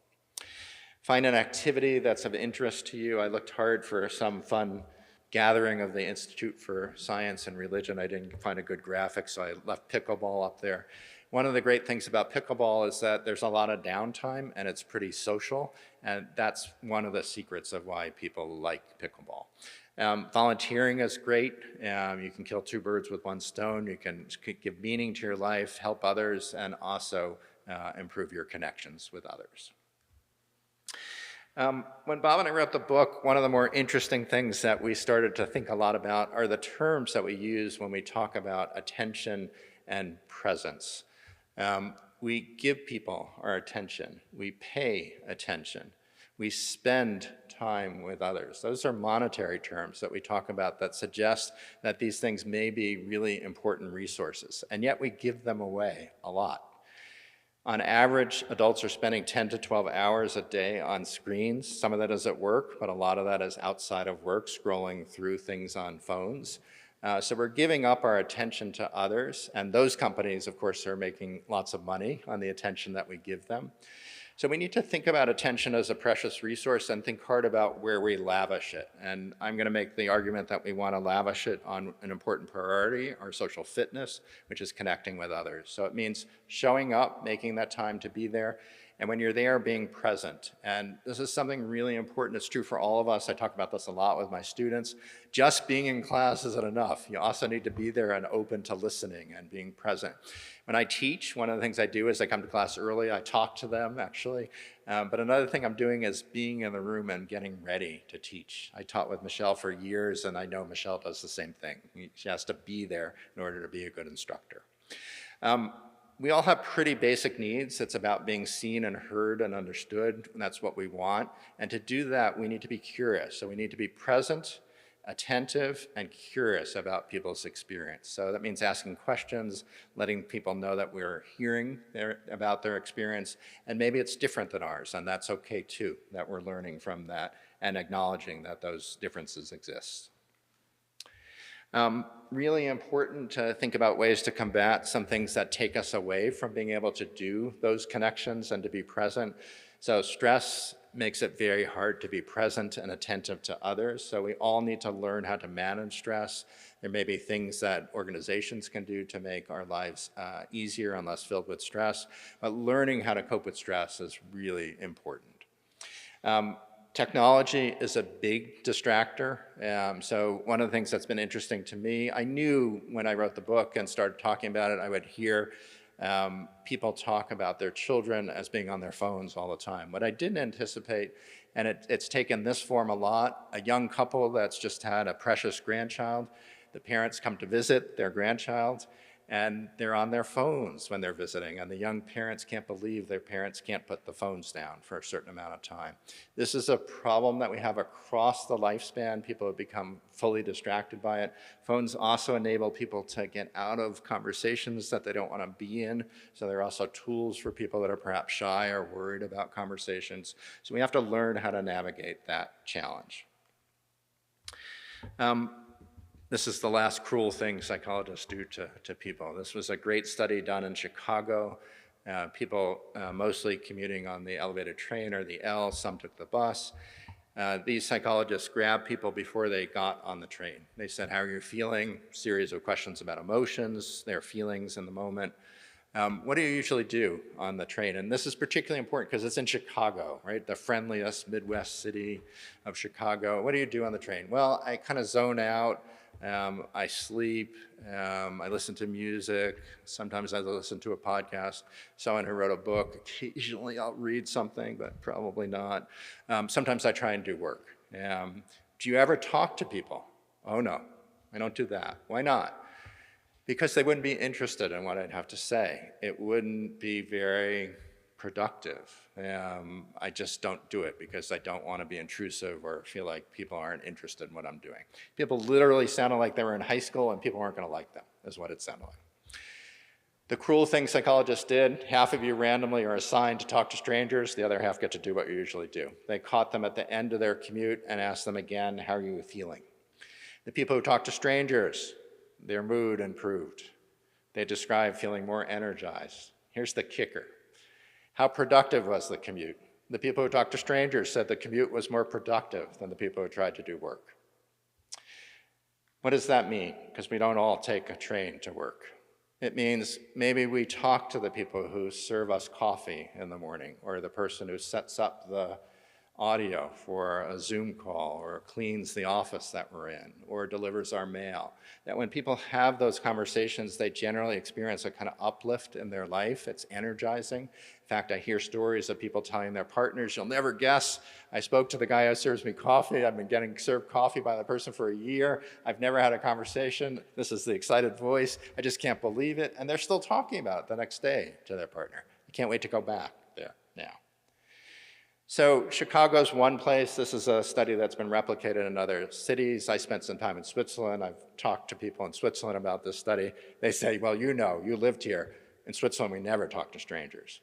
Find an activity that's of interest to you. I looked hard for some fun gathering of the Institute for Science and Religion. I didn't find a good graphic, so I left pickleball up there. One of the great things about pickleball is that there's a lot of downtime and it's pretty social, and that's one of the secrets of why people like pickleball. Volunteering is great. You can kill 2 birds with 1 stone. You can give meaning to your life, help others, and also improve your connections with others. When Bob and I wrote the book, one of the more interesting things that we started to think a lot about are the terms that we use when we talk about attention and presence. we give people our attention. We pay attention. We spend time with others. Those are monetary terms that we talk about that suggest that these things may be really important resources, and yet we give them away a lot. On average, adults are spending 10 to 12 hours a day on screens. Some of that is at work, but a lot of that is outside of work, scrolling through things on phones. So we're giving up our attention to others, and those companies, of course, are making lots of money on the attention that we give them. So we need to think about attention as a precious resource and think hard about where we lavish it. And I'm going to make the argument that we want to lavish it on an important priority, our social fitness, which is connecting with others. So it means showing up, making that time to be there, and when you're there, being present. And this is something really important. It's true for all of us. I talk about this a lot with my students. Just being in class isn't enough. You also need to be there and open to listening and being present. When I teach, one of the things I do is I come to class early. I talk to them, actually. But another thing I'm doing is being in the room and getting ready to teach. I taught with Michelle for years, and I know Michelle does the same thing. She has to be there in order to be a good instructor. We all have pretty basic needs. It's about being seen and heard and understood, and that's what we want. And to do that, we need to be curious. So we need to be present, attentive, and curious about people's experience. So that means asking questions, letting people know that we're hearing about their experience, and maybe it's different than ours, and that's okay too, that we're learning from that and acknowledging that those differences exist. Really important to think about ways to combat some things that take us away from being able to do those connections and to be present. So stress makes it very hard to be present and attentive to others. So we all need to learn how to manage stress. There may be things that organizations can do to make our lives easier and less filled with stress, but learning how to cope with stress is really important. Technology is a big distractor. So one of the things that's been interesting to me, I knew when I wrote the book and started talking about it, I would hear people talk about their children as being on their phones all the time. What I didn't anticipate, and it's taken this form a lot, a young couple that's just had a precious grandchild, the parents come to visit their grandchild, and they're on their phones when they're visiting, and the young parents can't believe their parents can't put the phones down for a certain amount of time. This is a problem that we have across the lifespan. People have become fully distracted by it. Phones also enable people to get out of conversations that they don't want to be in, so they're also tools for people that are perhaps shy or worried about conversations. So we have to learn how to navigate that challenge. This is the last cruel thing psychologists do to people. This was a great study done in Chicago. People mostly commuting on the elevated train or the L, some took the bus. These psychologists grabbed people before they got on the train. They said, how are you feeling? Series of questions about emotions, their feelings in the moment. What do you usually do on the train? And this is particularly important because it's in Chicago, right? The friendliest Midwest city of Chicago. What do you do on the train? Well, I kind of zone out. I sleep, I listen to music, sometimes I listen to a podcast, someone who wrote a book, occasionally I'll read something, but probably not. Sometimes I try and do work. Do you ever talk to people? Oh no, I don't do that. Why not? Because they wouldn't be interested in what I'd have to say. It wouldn't be very productive. I just don't do it because I don't want to be intrusive or feel like people aren't interested in what I'm doing. People literally sounded like they were in high school and people weren't going to like them, is what it sounded like. The cruel thing psychologists did, half of you randomly are assigned to talk to strangers, the other half get to do what you usually do. They caught them at the end of their commute and asked them again, how are you feeling? The people who talked to strangers, their mood improved. They described feeling more energized. Here's the kicker. How productive was the commute? The people who talked to strangers said the commute was more productive than the people who tried to do work. What does that mean? Because we don't all take a train to work. It means maybe we talk to the people who serve us coffee in the morning, or the person who sets up the audio for a Zoom call, or cleans the office that we're in, or delivers our mail. That when people have those conversations, they generally experience a kind of uplift in their life. It's energizing. In fact, I hear stories of people telling their partners, you'll never guess, I spoke to the guy who serves me coffee. I've been getting served coffee by the person for a year. I've never had a conversation. This is the excited voice. I just can't believe it. And they're still talking about it the next day to their partner. I can't wait to go back there now. So Chicago's one place. This is a study that's been replicated in other cities. I spent some time in Switzerland. I've talked to people in Switzerland about this study. They say, well, you know, you lived here. In Switzerland, we never talk to strangers.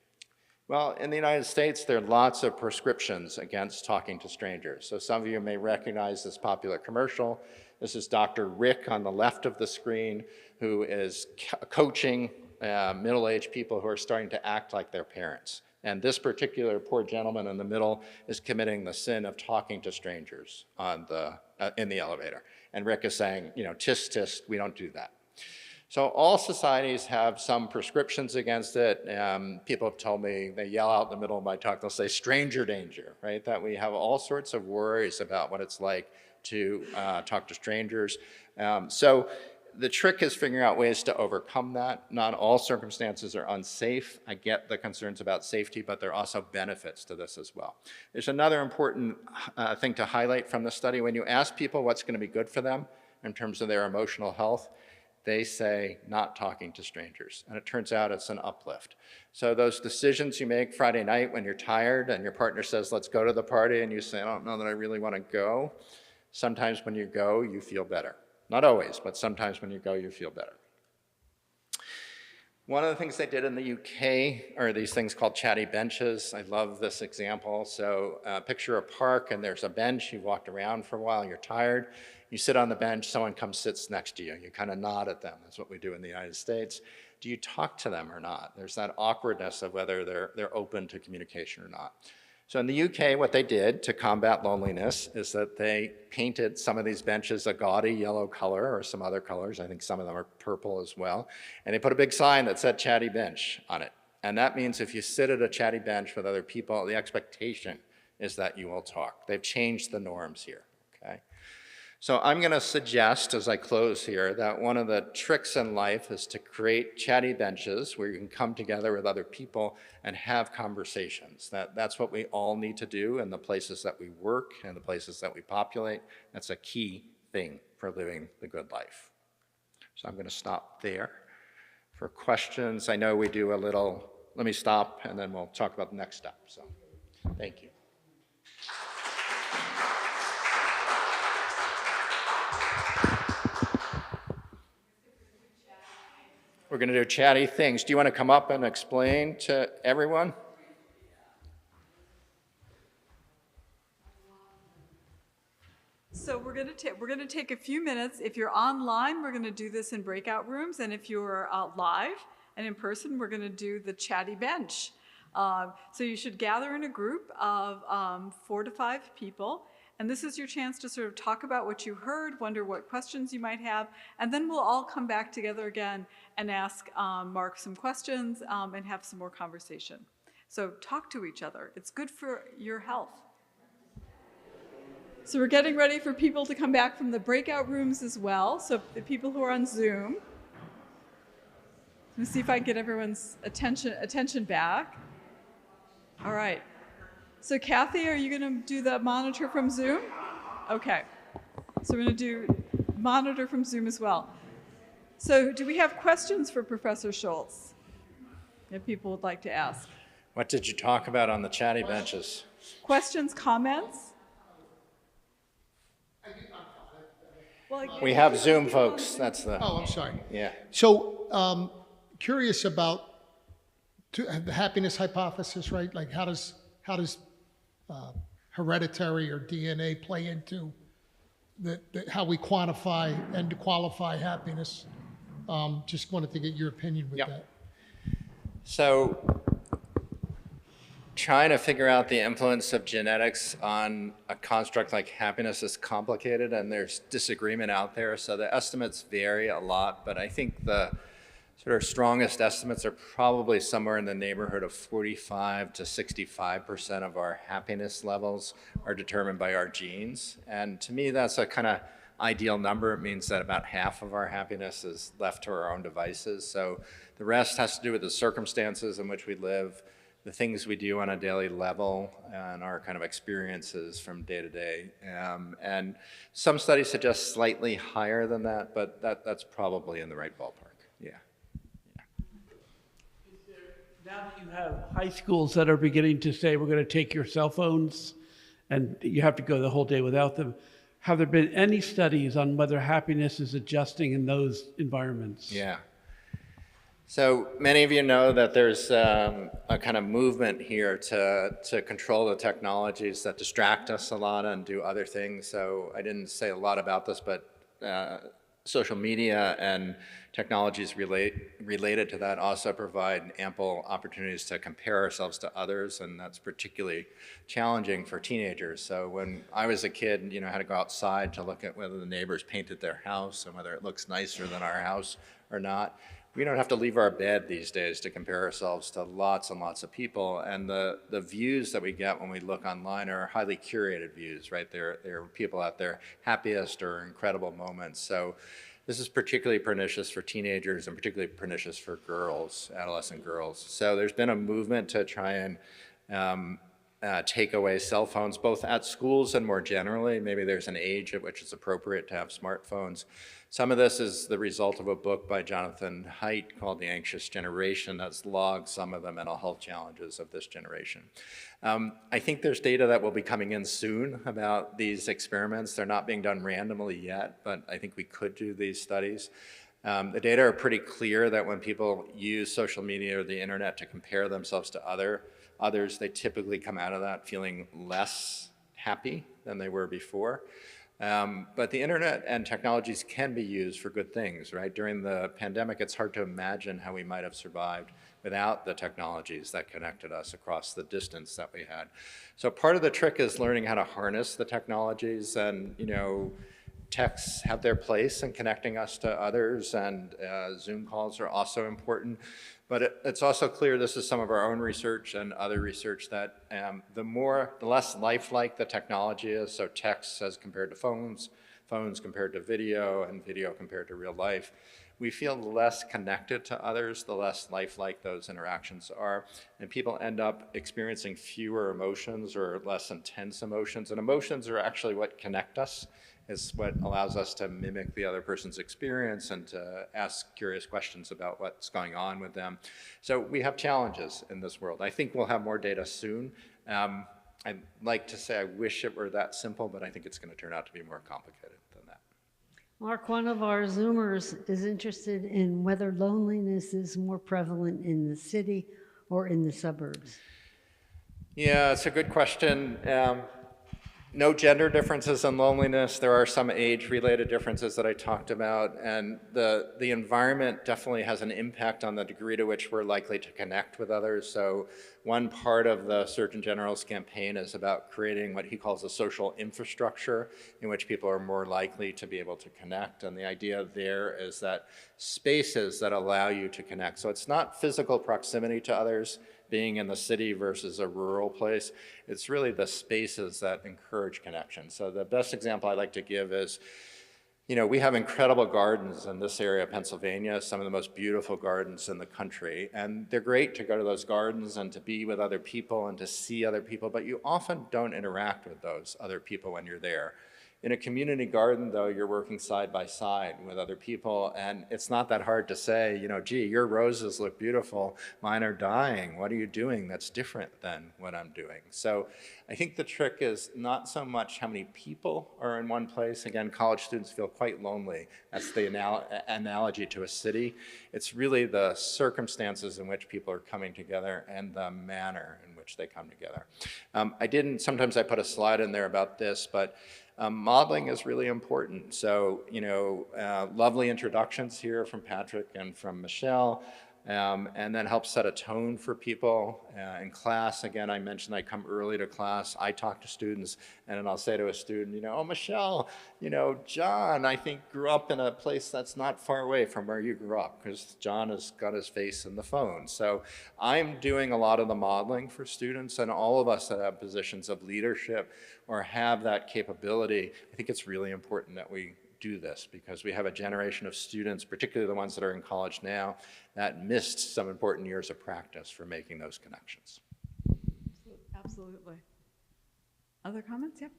Well, in the United States, there are lots of prescriptions against talking to strangers. So some of you may recognize this popular commercial. This is Dr. Rick on the left of the screen, who is coaching middle-aged people who are starting to act like their parents. And this particular poor gentleman in the middle is committing the sin of talking to strangers in the elevator. And Rick is saying, you know, tisk, tisk, we don't do that. So all societies have some prescriptions against it. People have told me, they yell out in the middle of my talk, they'll say stranger danger, right? That we have all sorts of worries about what it's like to talk to strangers. So the trick is figuring out ways to overcome that. Not all circumstances are unsafe. I get the concerns about safety, but there are also benefits to this as well. There's another important thing to highlight from the study. When you ask people what's going to be good for them in terms of their emotional health, they say not talking to strangers. And it turns out it's an uplift. So those decisions you make Friday night when you're tired and your partner says, let's go to the party, and you say, I don't know that I really want to go. Sometimes when you go, you feel better. Not always, but sometimes when you go, you feel better. One of the things they did in the UK are these things called chatty benches. I love this example. So picture a park and there's a bench. You walked around for a while, you're tired. You sit on the bench, someone comes sits next to you. You kind of nod at them. That's what we do in the United States. Do you talk to them or not? There's that awkwardness of whether they're open to communication or not. So in the UK, what they did to combat loneliness is that they painted some of these benches a gaudy yellow color or some other colors. I think some of them are purple as well. And they put a big sign that said chatty bench on it. And that means if you sit at a chatty bench with other people, the expectation is that you will talk. They've changed the norms here, okay? So I'm going to suggest, as I close here, that one of the tricks in life is to create chatty benches where you can come together with other people and have conversations. That's what we all need to do in the places that we work and the places that we populate. That's a key thing for living the good life. So I'm going to stop there. For questions, I know we do a little, let me stop and then we'll talk about the next step. So thank you. We're going to do chatty things. Do you want to come up and explain to everyone? So we're going to take a few minutes. If you're online, we're going to do this in breakout rooms, and if you're live and in person, we're going to do the chatty bench. So you should gather in a group of 4 to 5 people. And this is your chance to sort of talk about what you heard, wonder what questions you might have, and then we'll all come back together again and ask Mark some questions and have some more conversation. So talk to each other. It's good for your health. So we're getting ready for people to come back from the breakout rooms as well. So the people who are on Zoom. Let me see if I can get everyone's attention back. All right. So Kathy, are you going to do the monitor from Zoom? Okay. So we're going to do monitor from Zoom as well. So do we have questions for Professor Schultz that people would like to ask? What did you talk about on the chatty benches? Questions, comments? We have Zoom, folks. That's the... Oh, I'm sorry. Yeah. So, curious about the happiness hypothesis, right? Like, how does hereditary or DNA play into how we quantify and qualify happiness? Just wanted to get your opinion with that. So, trying to figure out the influence of genetics on a construct like happiness is complicated, and there's disagreement out there. So the estimates vary a lot, but I think the sort of strongest estimates are probably somewhere in the neighborhood of 45 to 65% of our happiness levels are determined by our genes. And to me, that's a kind of ideal number. It means that about half of our happiness is left to our own devices. So the rest has to do with the circumstances in which we live, the things we do on a daily level, and our kind of experiences from day to day. And some studies suggest slightly higher than that, but that's probably in the right ballpark. Yeah. Now that you have high schools that are beginning to say, we're going to take your cell phones and you have to go the whole day without them, have there been any studies on whether happiness is adjusting in those environments? Yeah. So many of you know that there's a kind of movement here to control the technologies that distract us a lot and do other things. So I didn't say a lot about this, but social media and technologies related to that also provide ample opportunities to compare ourselves to others, and that's particularly challenging for teenagers. So when I was a kid, I had to go outside to look at whether the neighbors painted their house and whether it looks nicer than our house or not. We don't have to leave our bed these days to compare ourselves to lots and lots of people, and the views that we get when we look online are highly curated views, right? They're people at their happiest or incredible moments. So this is particularly pernicious for teenagers and particularly pernicious for girls, adolescent girls. So there's been a movement to try and take away cell phones, both at schools and more generally. Maybe there's an age at which it's appropriate to have smartphones. Some of this is the result of a book by Jonathan Haidt called The Anxious Generation that's logged some of the mental health challenges of this generation. I think there's data that will be coming in soon about these experiments. They're not being done randomly yet, but I think we could do these studies. The data are pretty clear that when people use social media or the internet to compare themselves to others, they typically come out of that feeling less happy than they were before. But the internet and technologies can be used for good things, right? During the pandemic, it's hard to imagine how we might have survived without the technologies that connected us across the distance that we had. So part of the trick is learning how to harness the technologies, and texts have their place in connecting us to others, and Zoom calls are also important. But it's also clear, this is some of our own research and other research, that the less lifelike the technology is, so text as compared to phones, phones compared to video, and video compared to real life, we feel less connected to others, the less lifelike those interactions are. And people end up experiencing fewer emotions or less intense emotions. And emotions are actually what connect us. It's what allows us to mimic the other person's experience and to ask curious questions about what's going on with them. So we have challenges in this world. I think we'll have more data soon. I'd like to say I wish it were that simple, but I think it's going to turn out to be more complicated than that. Mark, one of our Zoomers is interested in whether loneliness is more prevalent in the city or in the suburbs. Yeah, it's a good question. No gender differences in loneliness. There are some age-related differences that I talked about, and the environment definitely has an impact on the degree to which we're likely to connect with others. So one part of the Surgeon General's campaign is about creating what he calls a social infrastructure in which people are more likely to be able to connect, and the idea there is that spaces that allow you to connect. So it's not physical proximity to others, being in the city versus a rural place. It's really the spaces that encourage connection. So the best example I like to give is, we have incredible gardens in this area of Pennsylvania, some of the most beautiful gardens in the country. And they're great to go to those gardens and to be with other people and to see other people, but you often don't interact with those other people when you're there. In a community garden, though, you're working side by side with other people, and it's not that hard to say, gee, your roses look beautiful, mine are dying. What are you doing that's different than what I'm doing? So I think the trick is not so much how many people are in one place. Again, college students feel quite lonely. That's the analogy to a city. It's really the circumstances in which people are coming together and the manner in which they come together. Sometimes I put a slide in there about this, but modeling is really important. So, lovely introductions here from Patrick and from Michelle. and then help set a tone for people. In class, again, I mentioned I come early to class, I talk to students, and then I'll say to a student, oh, Michelle, John, I think grew up in a place that's not far away from where you grew up, because John has got his face in the phone. So I'm doing a lot of the modeling for students, and all of us that have positions of leadership or have that capability, I think it's really important that we do this, because we have a generation of students, particularly the ones that are in college now, that missed some important years of practice for making those connections. Absolutely. Other comments? Yep.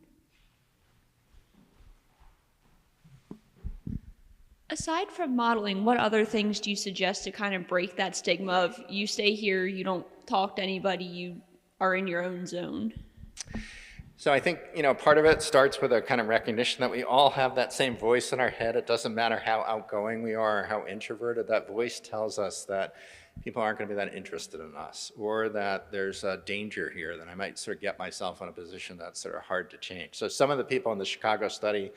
Aside from modeling, what other things do you suggest to kind of break that stigma of you stay here, you don't talk to anybody, you are in your own zone? So I think, part of it starts with a kind of recognition that we all have that same voice in our head. It doesn't matter how outgoing we are or how introverted, that voice tells us that people aren't going to be that interested in us, or that there's a danger here, that I might sort of get myself in a position that's sort of hard to change. So some of the people in the Chicago study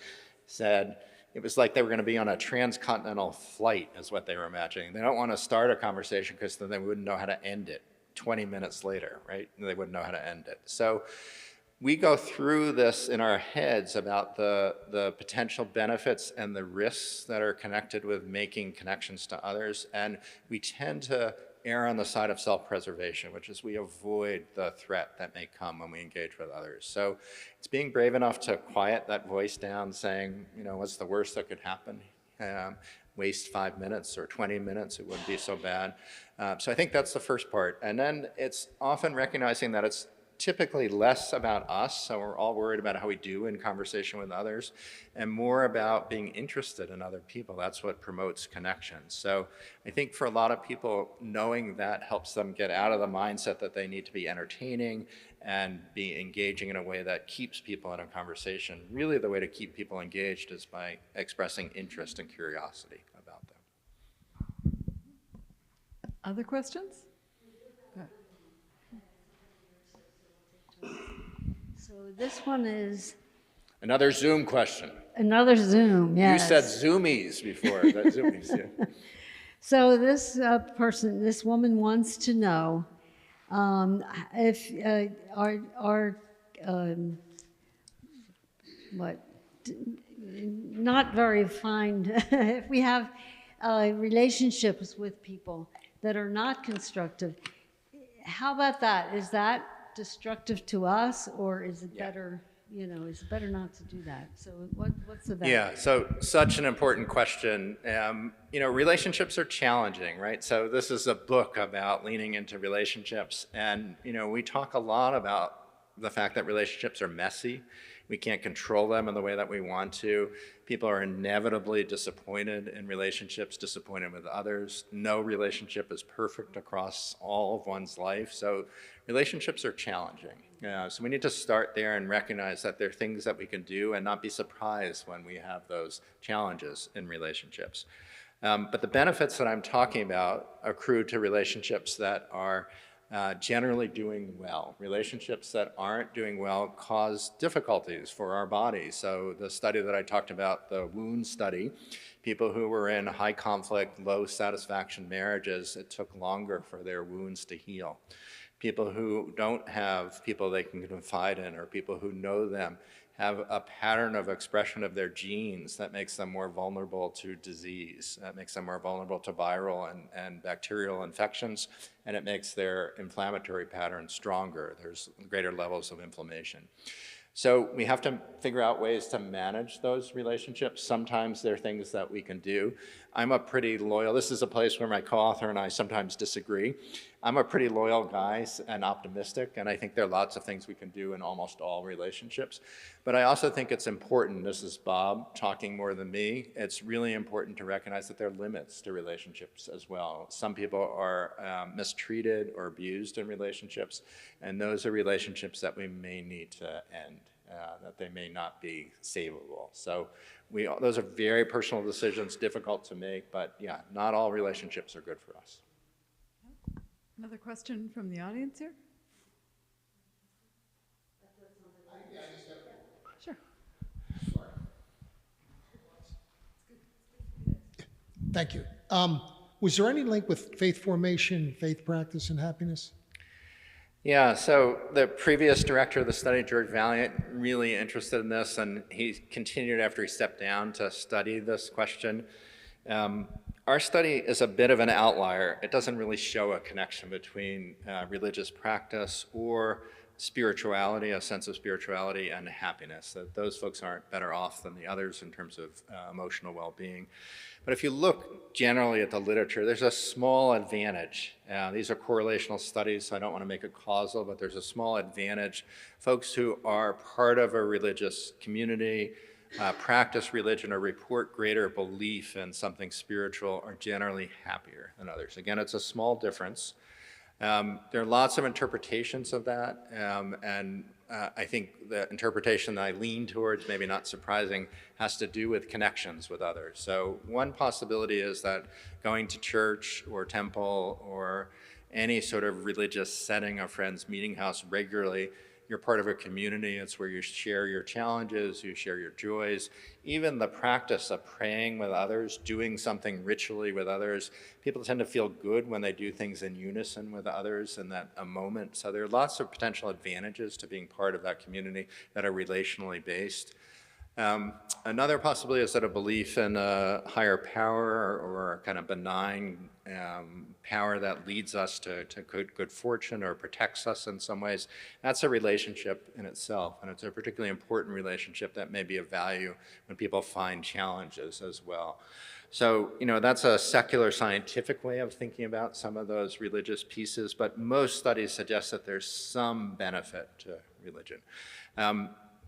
said it was like they were going to be on a transcontinental flight, is what they were imagining. They don't want to start a conversation because then they wouldn't know how to end it 20 minutes later, right? They wouldn't know how to end it. So we go through this in our heads about the potential benefits and the risks that are connected with making connections to others, and we tend to err on the side of self-preservation, which is we avoid the threat that may come when we engage with others. So it's being brave enough to quiet that voice down, saying, what's the worst that could happen? Waste 5 minutes or 20 minutes, it wouldn't be so bad. So I think that's the first part. And then it's often recognizing that it's typically less about us, so we're all worried about how we do in conversation with others, and more about being interested in other people. That's what promotes connection. So I think for a lot of people, knowing that helps them get out of the mindset that they need to be entertaining and be engaging in a way that keeps people in a conversation. Really, the way to keep people engaged is by expressing interest and curiosity about them. Other questions? So this one is Another Zoom question. another Zoom, yes. You said Zoomies before. That Zoomies, yeah. So this this woman wants to know if not very fine, if we have relationships with people that are not constructive, how about that? Is that destructive to us, or is it better, is it better not to do that? So what's the value? Yeah, so such an important question. Relationships are challenging, right? So this is a book about leaning into relationships. And, we talk a lot about the fact that relationships are messy. We can't control them in the way that we want to. People are inevitably disappointed in relationships, disappointed with others. No relationship is perfect across all of one's life. So relationships are challenging. So we need to start there and recognize that there are things that we can do and not be surprised when we have those challenges in relationships. But the benefits that I'm talking about accrue to relationships that are generally doing well. Relationships that aren't doing well cause difficulties for our bodies. So the study that I talked about, the wound study, people who were in high conflict, low satisfaction marriages, it took longer for their wounds to heal. People who don't have people they can confide in, or people who know them, have a pattern of expression of their genes that makes them more vulnerable to disease, that makes them more vulnerable to viral and bacterial infections, and it makes their inflammatory pattern stronger. There's greater levels of inflammation. So we have to figure out ways to manage those relationships. Sometimes there are things that we can do. I'm a pretty loyal, this is a place where my co-author and I sometimes disagree. I'm a pretty loyal guy and optimistic, and I think there are lots of things we can do in almost all relationships. But I also think it's important, this is Bob talking more than me, it's really important to recognize that there are limits to relationships as well. Some people are mistreated or abused in relationships, and those are relationships that we may need to end. That they may not be savable. So those are very personal decisions, difficult to make, but yeah, not all relationships are good for us. Another question from the audience here? Sure. Thank you. Was there any link with faith formation, faith practice, and happiness? Yeah, so the previous director of the study, George Valiant, really interested in this, and he continued after he stepped down to study this question. Our study is a bit of an outlier. It doesn't really show a connection between religious practice or spirituality, a sense of spirituality, and happiness, that those folks aren't better off than the others in terms of emotional well-being. But if you look generally at the literature, there's a small advantage. These are correlational studies, so I don't want to make it causal, but there's a small advantage. Folks who are part of a religious community, practice religion, or report greater belief in something spiritual are generally happier than others. Again, it's a small difference. There are lots of interpretations of that, and I think the interpretation that I lean towards, maybe not surprising, has to do with connections with others. So one possibility is that going to church or temple or any sort of religious setting, a friend's meeting house regularly, you're part of a community. It's where you share your challenges, you share your joys. Even the practice of praying with others, doing something ritually with others, people tend to feel good when they do things in unison with others in that a moment. So there are lots of potential advantages to being part of that community that are relationally based. Another possibility is that a belief in a higher power or a kind of benign power that leads us to good fortune or protects us in some ways, that's a relationship in itself. And it's a particularly important relationship that may be of value when people find challenges as well. So, that's a secular scientific way of thinking about some of those religious pieces, but most studies suggest that there's some benefit to religion.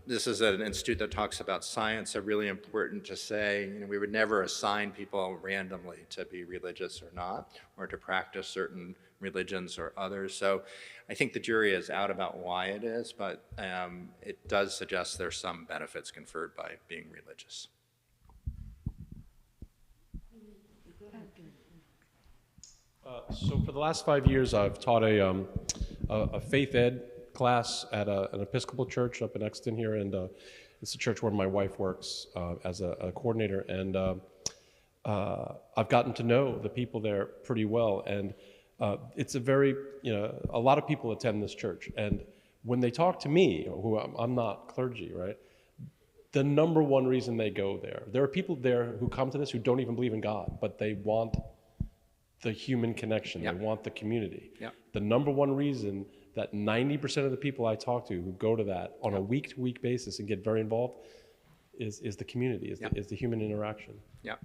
This is an institute that talks about science, so really important to say, we would never assign people randomly to be religious or not, or to practice certain religions or others. So I think the jury is out about why it is, but it does suggest there's some benefits conferred by being religious. So for the last 5 years, I've taught a faith ed class at an Episcopal church up in Exton here, and it's a church where my wife works as a coordinator, and I've gotten to know the people there pretty well, and it's a very, a lot of people attend this church, and when they talk to me, who I'm not clergy, right, the number one reason they go there are people there who come to this who don't even believe in God, but they want the human connection, Yep. they want the community. Yep. The number one reason that 90% of the people I talk to who go to that on a week-to-week basis and get very involved is the community, is the human interaction. Yeah.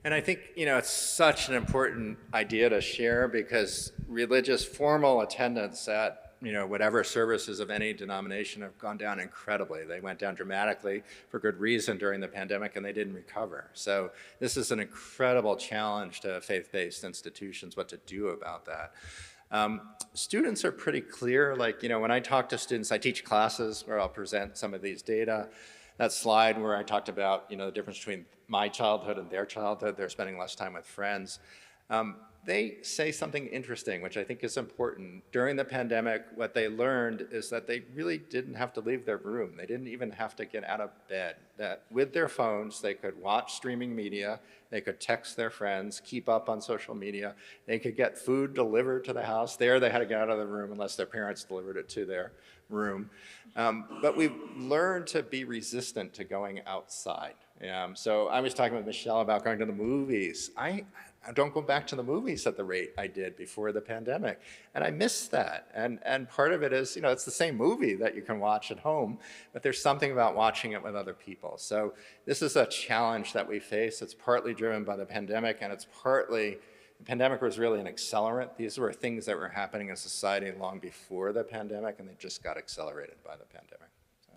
And I think, it's such an important idea to share because religious formal attendance at, whatever services of any denomination have gone down incredibly. They went down dramatically for good reason during the pandemic, and they didn't recover. So this is an incredible challenge to faith-based institutions, what to do about that. Students are pretty clear, when I talk to students, I teach classes where I'll present some of these data. That slide where I talked about, the difference between my childhood and their childhood, they're spending less time with friends. They say something interesting, which I think is important. During the pandemic, what they learned is that they really didn't have to leave their room. They didn't even have to get out of bed. That with their phones, they could watch streaming media, they could text their friends, keep up on social media, they could get food delivered to the house. There, they had to get out of the room unless their parents delivered it to their room. But we've learned to be resistant to going outside. So I was talking with Michelle about going to the movies. I don't go back to the movies at the rate I did before the pandemic. And I miss that. And part of it is, it's the same movie that you can watch at home, but there's something about watching it with other people. So this is a challenge that we face. It's partly driven by the pandemic, and it's partly, the pandemic was really an accelerant. These were things that were happening in society long before the pandemic, and they just got accelerated by the pandemic. So.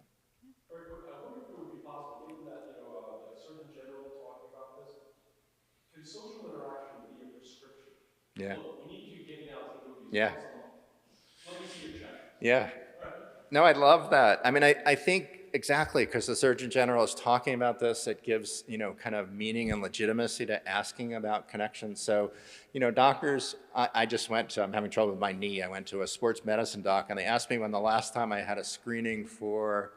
Very quick, I wonder if it would be possible, given that, a Surgeon General talking about this, could social interaction be a prescription? Yeah. Look, we need you getting out to the movies. Yeah. Let me see your check. Yeah. No, I love that. I mean, I think exactly, because the Surgeon General is talking about this, it gives, kind of meaning and legitimacy to asking about connections. So, doctors, I just went to, I'm having trouble with my knee. I went to a sports medicine doc, and they asked me when the last time I had a screening for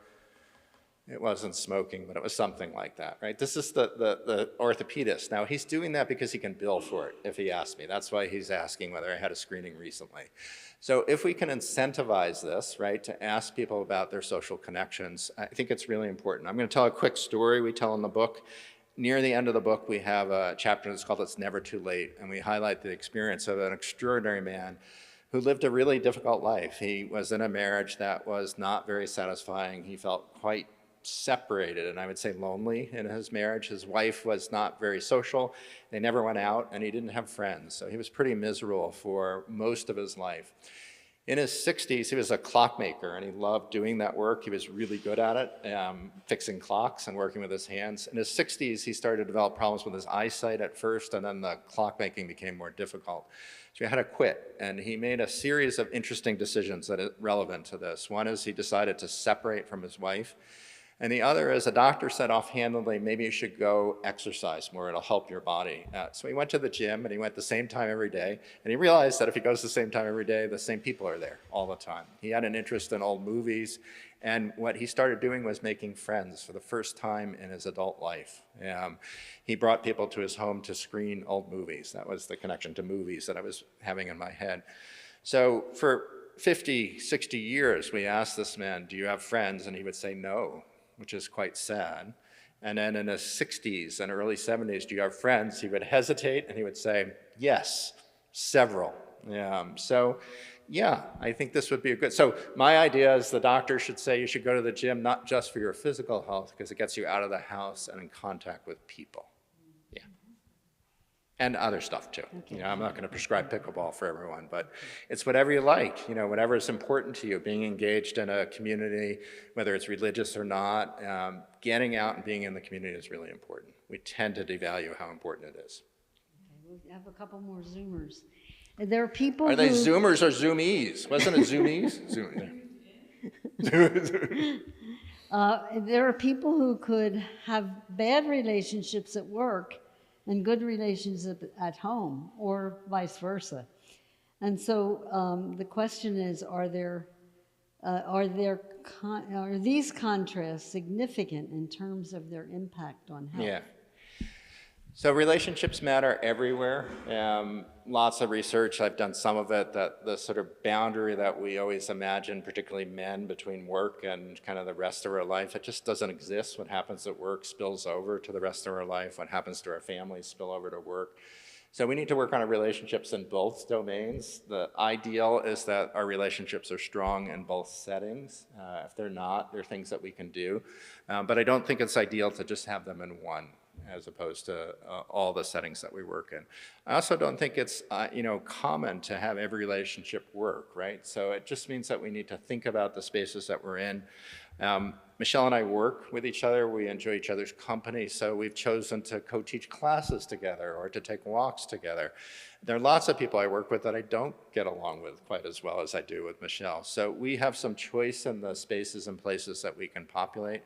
It wasn't smoking, but it was something like that, right? This is the orthopedist. Now, he's doing that because he can bill for it, if he asks me. That's why he's asking whether I had a screening recently. So if we can incentivize this, right, to ask people about their social connections, I think it's really important. I'm going to tell a quick story we tell in the book. Near the end of the book, we have a chapter that's called It's Never Too Late, and we highlight the experience of an extraordinary man who lived a really difficult life. He was in a marriage that was not very satisfying. He felt quite separated, and I would say lonely in his marriage. His wife was not very social. They never went out, and he didn't have friends. So he was pretty miserable for most of his life. In his 60s, he was a clockmaker, and he loved doing that work. He was really good at it, fixing clocks and working with his hands. In his 60s, he started to develop problems with his eyesight at first, and then the clockmaking became more difficult. So he had to quit, and he made a series of interesting decisions that are relevant to this. One is he decided to separate from his wife. And the other is a doctor said offhandedly, maybe you should go exercise more, it'll help your body. So he went to the gym, and he went the same time every day, and he realized that if he goes the same time every day, the same people are there all the time. He had an interest in old movies, and what he started doing was making friends for the first time in his adult life. He brought people to his home to screen old movies. That was the connection to movies that I was having in my head. So for 50, 60 years, we asked this man, do you have friends? And he would say no, which is quite sad. And then in his 60s and early 70s, do you have friends? He would hesitate, and he would say, yes, several. So yeah, I think this would be a good, so my idea is the doctor should say you should go to the gym, not just for your physical health, because it gets you out of the house and in contact with people. Yeah. And other stuff too. You know, I'm not going to prescribe pickleball for everyone, but it's whatever you like, you know, whatever is important to you. Being engaged in a community, whether it's religious or not, getting out and being in the community is really important. We tend to devalue how important it is. Okay, we'll have a couple more Zoomers. There are people Are they who, Zoomers or Zoomies? Wasn't it Zoomies? Zoom. there are people who could have bad relationships at work and good relationships at home, or vice versa. And so the question is, are these contrasts significant in terms of their impact on health? Yeah. So relationships matter everywhere. Lots of research, I've done some of it, that the sort of boundary that we always imagine, particularly men, between work and kind of the rest of our life, it just doesn't exist. What happens at work spills over to the rest of our life. What happens to our families spill over to work. So we need to work on our relationships in both domains. The ideal is that our relationships are strong in both settings. If they're not, there are things that we can do. But I don't think it's ideal to just have them in one, as opposed to all the settings that we work in. I also don't think it's common to have every relationship work, right? So it just means that we need to think about the spaces that we're in. Michelle and I work with each other. We enjoy each other's company, so we've chosen to co-teach classes together or to take walks together. There are lots of people I work with that I don't get along with quite as well as I do with Michelle. So we have some choice in the spaces and places that we can populate.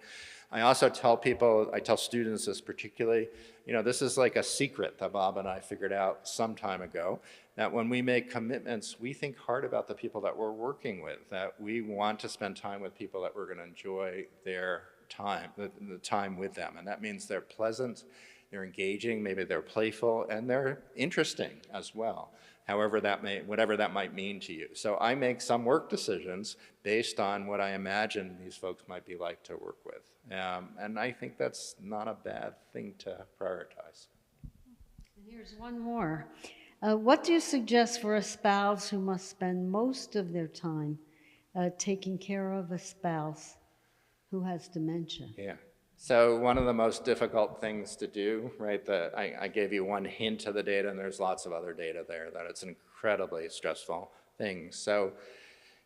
I also tell people, I tell students this particularly, you know, this is like a secret that Bob and I figured out some time ago, that when we make commitments, we think hard about the people that we're working with, that we want to spend time with people that we're going to enjoy their time, the time with them. And that means they're pleasant, they're engaging, maybe they're playful, and they're interesting as well. However that may, whatever that might mean to you. So I make some work decisions based on what I imagine these folks might be like to work with. And I think that's not a bad thing to prioritize. And here's one more. What do you suggest for a spouse who must spend most of their time taking care of a spouse who has dementia? Yeah. So one of the most difficult things to do, right, I gave you one hint of the data, and there's lots of other data there, that it's an incredibly stressful thing. So,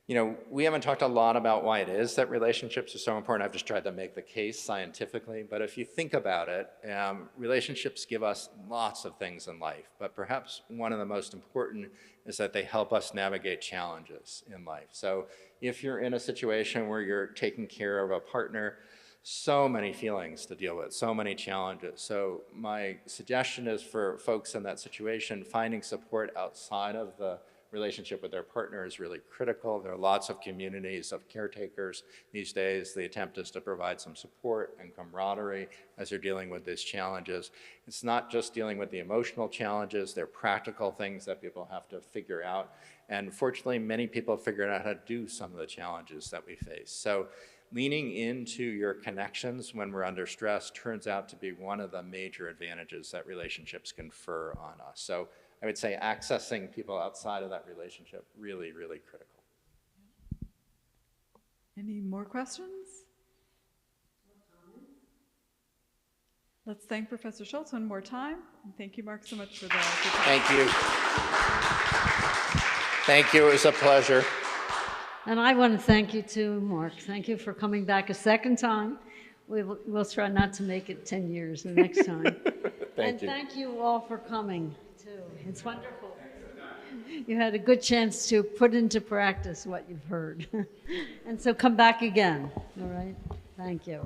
you know, we haven't talked a lot about why it is that relationships are so important. I've just tried to make the case scientifically, but if you think about it, relationships give us lots of things in life, but perhaps one of the most important is that they help us navigate challenges in life. So if you're in a situation where you're taking care of a partner, so many feelings to deal with, so many challenges. So my suggestion is for folks in that situation, finding support outside of the relationship with their partner is really critical. There are lots of communities of caretakers these days. The attempt is to provide some support and camaraderie as they're dealing with these challenges. It's not just dealing with the emotional challenges, they're practical things that people have to figure out. And fortunately, many people have figured out how to do some of the challenges that we face. So leaning into your connections when we're under stress turns out to be one of the major advantages that relationships confer on us. So I would say accessing people outside of that relationship, really, really critical. Any more questions? Let's thank Professor Schultz one more time. And thank you, Mark, so much for the Thank you. Thank you, it was a pleasure. And I want to thank you too, Mark. Thank you for coming back a second time. We'll try not to make it 10 years the next time. Thank you. Thank you all for coming too. It's wonderful. You had a good chance to put into practice what you've heard. And so come back again, all right? Thank you.